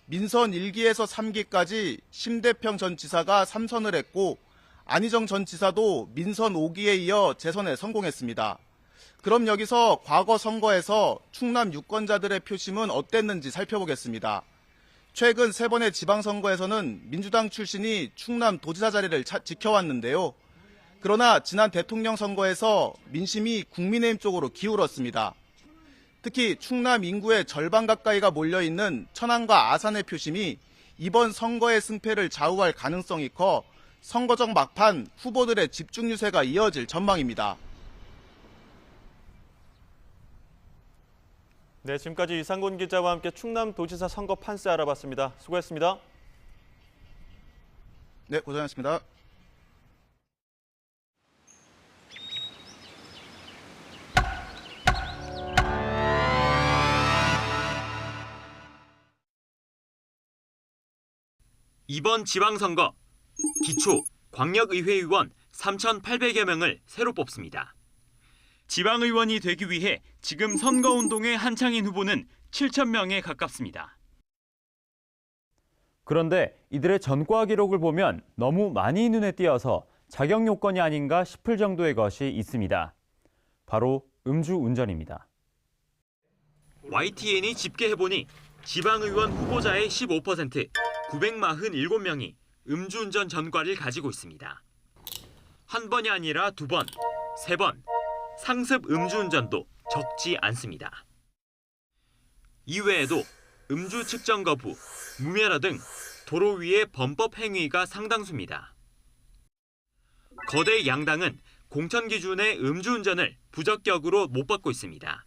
민선 1기에서 3기까지 심대평 전 지사가 3선을 했고, 안희정 전 지사도 민선 5기에 이어 재선에 성공했습니다. 그럼 여기서 과거 선거에서 충남 유권자들의 표심은 어땠는지 살펴보겠습니다. 최근 3번의 지방선거에서는 민주당 출신이 충남 도지사 자리를 지켜왔는데요. 그러나 지난 대통령 선거에서 민심이 국민의힘 쪽으로 기울었습니다. 특히 충남 인구의 절반 가까이가 몰려있는 천안과 아산의 표심이 이번 선거의 승패를 좌우할 가능성이 커 선거적 막판 후보들의 집중 유세가 이어질 전망입니다. 네, 지금까지 이상곤 기자와 함께 충남도지사 선거 판세 알아봤습니다. 수고했습니다. 네, 고생하셨습니다. 이번 지방선거, 기초, 광역의회의원 3,800여 명을 새로 뽑습니다. 지방의원이 되기 위해 지금 선거운동에 한창인 후보는 7,000명에 가깝습니다. 그런데 이들의 전과 기록을 보면 너무 많이 눈에 띄어서 자격 요건이 아닌가 싶을 정도의 것이 있습니다. 바로 음주운전입니다. YTN이 집계해보니 지방의원 후보자의 15%, 947명이 음주운전 전과를 가지고 있습니다. 한 번이 아니라 2번, 3번, 상습 음주운전도 적지 않습니다. 이외에도 음주 측정 거부, 무면허 등 도로 위의 범법 행위가 상당수입니다. 거대 양당은 공천 기준의 음주운전을 부적격으로 못 받고 있습니다.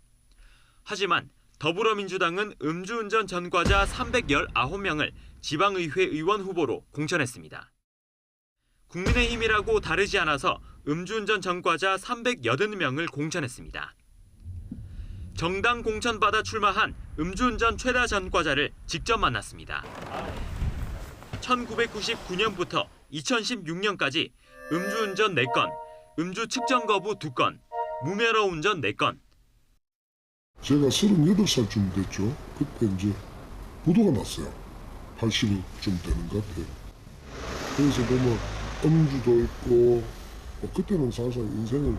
하지만 더불어민주당은 음주운전 전과자 319명을 지방의회 의원 후보로 공천했습니다. 국민의힘이라고 다르지 않아서 음주운전 전과자 380명을 공천했습니다. 정당 공천받아 출마한 음주운전 최다 전과자를 직접 만났습니다. 1999년부터 2016년까지 음주운전 4건, 음주 측정 거부 2건, 무면허 운전 4건. 제가 38살쯤 됐죠. 그때 이제 부도가 났어요. 80쯤 되는 것 같아요. 그래서 뭐 음주도 있고 그때는 사실 인생을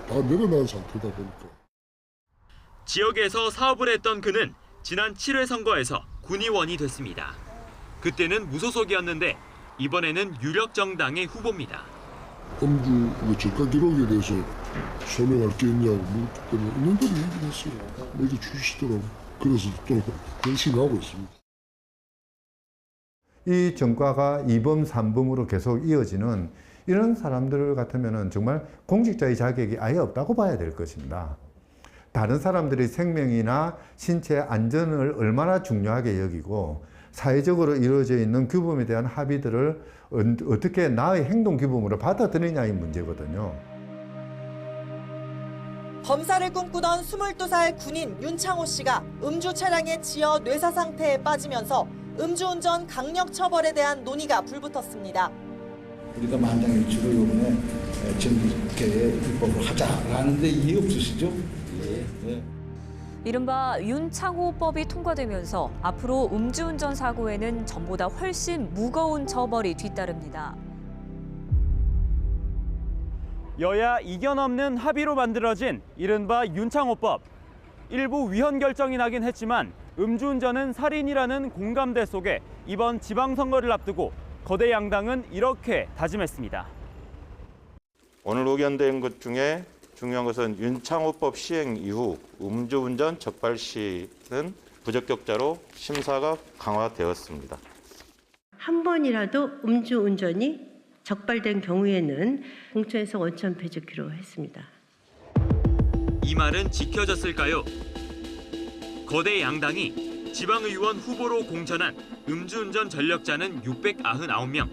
다 내려놓은 상태다 보니까. 지역에서 사업을 했던 그는 지난 7회 선거에서 군의원이 됐습니다. 그때는 무소속이었는데 이번에는 유력 정당의 후보입니다. 음주 절가 기록에 대해서 소명할 게 있냐고 물었기 때문에 있는 대로 얘기를 했어요. 얘기 주시더라고. 그래서 또 열심히 하고 있습니다. 이 전과가 2범, 3범으로 계속 이어지는 이런 사람들 같으면 정말 공직자의 자격이 아예 없다고 봐야 될 것입니다. 다른 사람들의 생명이나 신체 안전을 얼마나 중요하게 여기고 사회적으로 이루어져 있는 규범에 대한 합의들을 어떻게 나의 행동 규범으로 받아들이냐의 문제거든요. 범사를 꿈꾸던 22살 군인 윤창호 씨가 음주 차량에 치여 뇌사 상태에 빠지면서 음주운전 강력 처벌에 대한 논의가 불붙었습니다. 우리가 만장일치로 이번에 정기계에 입법을 하자라는데 이해 없으시죠? 예. 이른바 윤창호법이 통과되면서 앞으로 음주운전 사고에는 전보다 훨씬 무거운 처벌이 뒤따릅니다. 여야 이견 없는 합의로 만들어진 이른바 윤창호법. 일부 위헌 결정이 나긴 했지만 음주운전은 살인이라는 공감대 속에 이번 지방선거를 앞두고 거대 양당은 이렇게 다짐했습니다. 오늘 의견된 것 중에 중요한 것은 윤창호법 시행 이후 음주운전 적발 시는 부적격자로 심사가 강화되었습니다. 한 번이라도 음주운전이 적발된 경우에는 공천에서 원천 배제키로 했습니다. 이 말은 지켜졌을까요? 거대 양당이 지방의원 후보로 공천한 음주운전 전력자는 699명.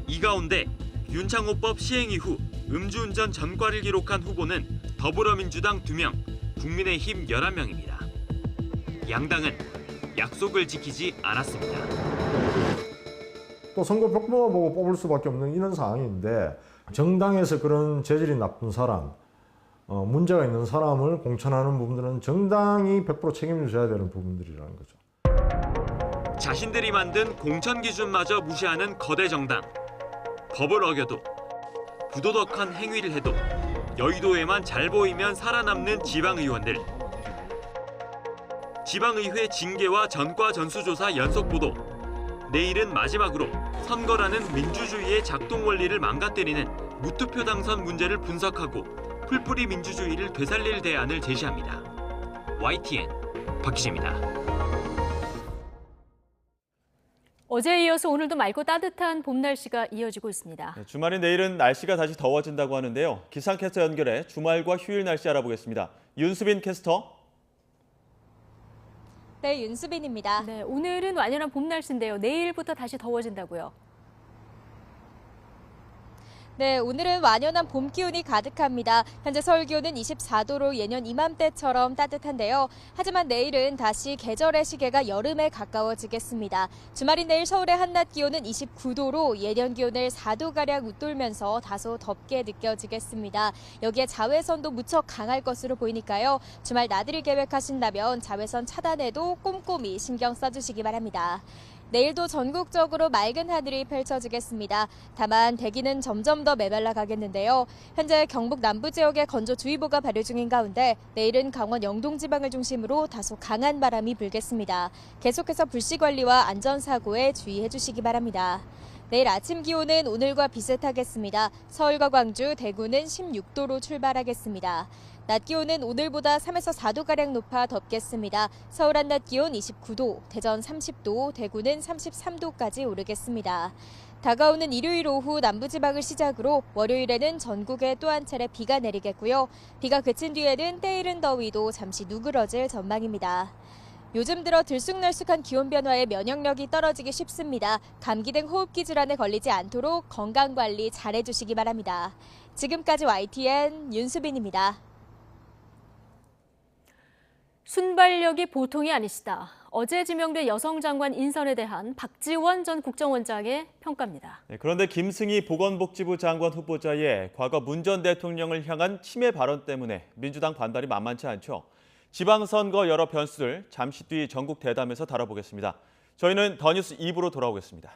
이 가운데 윤창호법 시행 이후 음주운전 전과를 기록한 후보는 더불어민주당 2명, 국민의힘 11명입니다. 양당은 약속을 지키지 않았습니다. 또 선거 벽보만 보고 뽑을 수밖에 없는 이런 상황인데 정당에서 그런 재질이 나쁜 사람, 문제가 있는 사람을 공천하는 부분들은 정당이 100% 책임을 져야 되는 부분들이라는 거죠. 자신들이 만든 공천 기준마저 무시하는 거대 정당. 법을 어겨도 부도덕한 행위를 해도 여의도에만 잘 보이면 살아남는 지방의원들. 지방의회 징계와 전과 전수조사 연속 보도. 내일은 마지막으로 선거라는 민주주의의 작동 원리를 망가뜨리는 무투표 당선 문제를 분석하고 풀뿌리 민주주의를 되살릴 대안을 제시합니다. YTN 박희재입니다. 어제에 이어서 오늘도 맑고 따뜻한 봄 날씨가 이어지고 있습니다. 주말인 내일은 날씨가 다시 더워진다고 하는데요. 기상캐스터 연결해 주말과 휴일 날씨 알아보겠습니다. 윤수빈 캐스터. 네, 윤수빈입니다. 네, 오늘은 완연한 봄 날씨인데요. 내일부터 다시 더워진다고요. 네, 오늘은 완연한 봄 기운이 가득합니다. 현재 서울 기온은 24도로 예년 이맘때처럼 따뜻한데요. 하지만 내일은 다시 계절의 시계가 여름에 가까워지겠습니다. 주말인 내일 서울의 한낮 기온은 29도로 예년 기온을 4도가량 웃돌면서 다소 덥게 느껴지겠습니다. 여기에 자외선도 무척 강할 것으로 보이니까요. 주말 나들이 계획하신다면 자외선 차단에도 꼼꼼히 신경 써주시기 바랍니다. 내일도 전국적으로 맑은 하늘이 펼쳐지겠습니다. 다만 대기는 점점 더 메말라 가겠는데요. 현재 경북 남부 지역에 건조주의보가 발효 중인 가운데 내일은 강원 영동 지방을 중심으로 다소 강한 바람이 불겠습니다. 계속해서 불씨 관리와 안전사고에 주의해 주시기 바랍니다. 내일 아침 기온은 오늘과 비슷하겠습니다. 서울과 광주, 대구는 16도로 출발하겠습니다. 낮 기온은 오늘보다 3에서 4도가량 높아 덥겠습니다. 서울 한낮 기온 29도, 대전 30도, 대구는 33도까지 오르겠습니다. 다가오는 일요일 오후 남부지방을 시작으로 월요일에는 전국에 또 한 차례 비가 내리겠고요. 비가 그친 뒤에는 때이른 더위도 잠시 누그러질 전망입니다. 요즘 들어 들쑥날쑥한 기온 변화에 면역력이 떨어지기 쉽습니다. 감기 등 호흡기 질환에 걸리지 않도록 건강관리 잘해주시기 바랍니다. 지금까지 YTN 윤수빈입니다. 순발력이 보통이 아니시다. 어제 지명된 여성 장관 인선에 대한 박지원 전 국정원장의 평가입니다. 그런데 김승희 보건복지부 장관 후보자의 과거 문 전 대통령을 향한 침해 발언 때문에 민주당 반발이 만만치 않죠. 지방선거 여러 변수들 잠시 뒤 전국 대담에서 다뤄보겠습니다. 저희는 더 뉴스 2부로 돌아오겠습니다.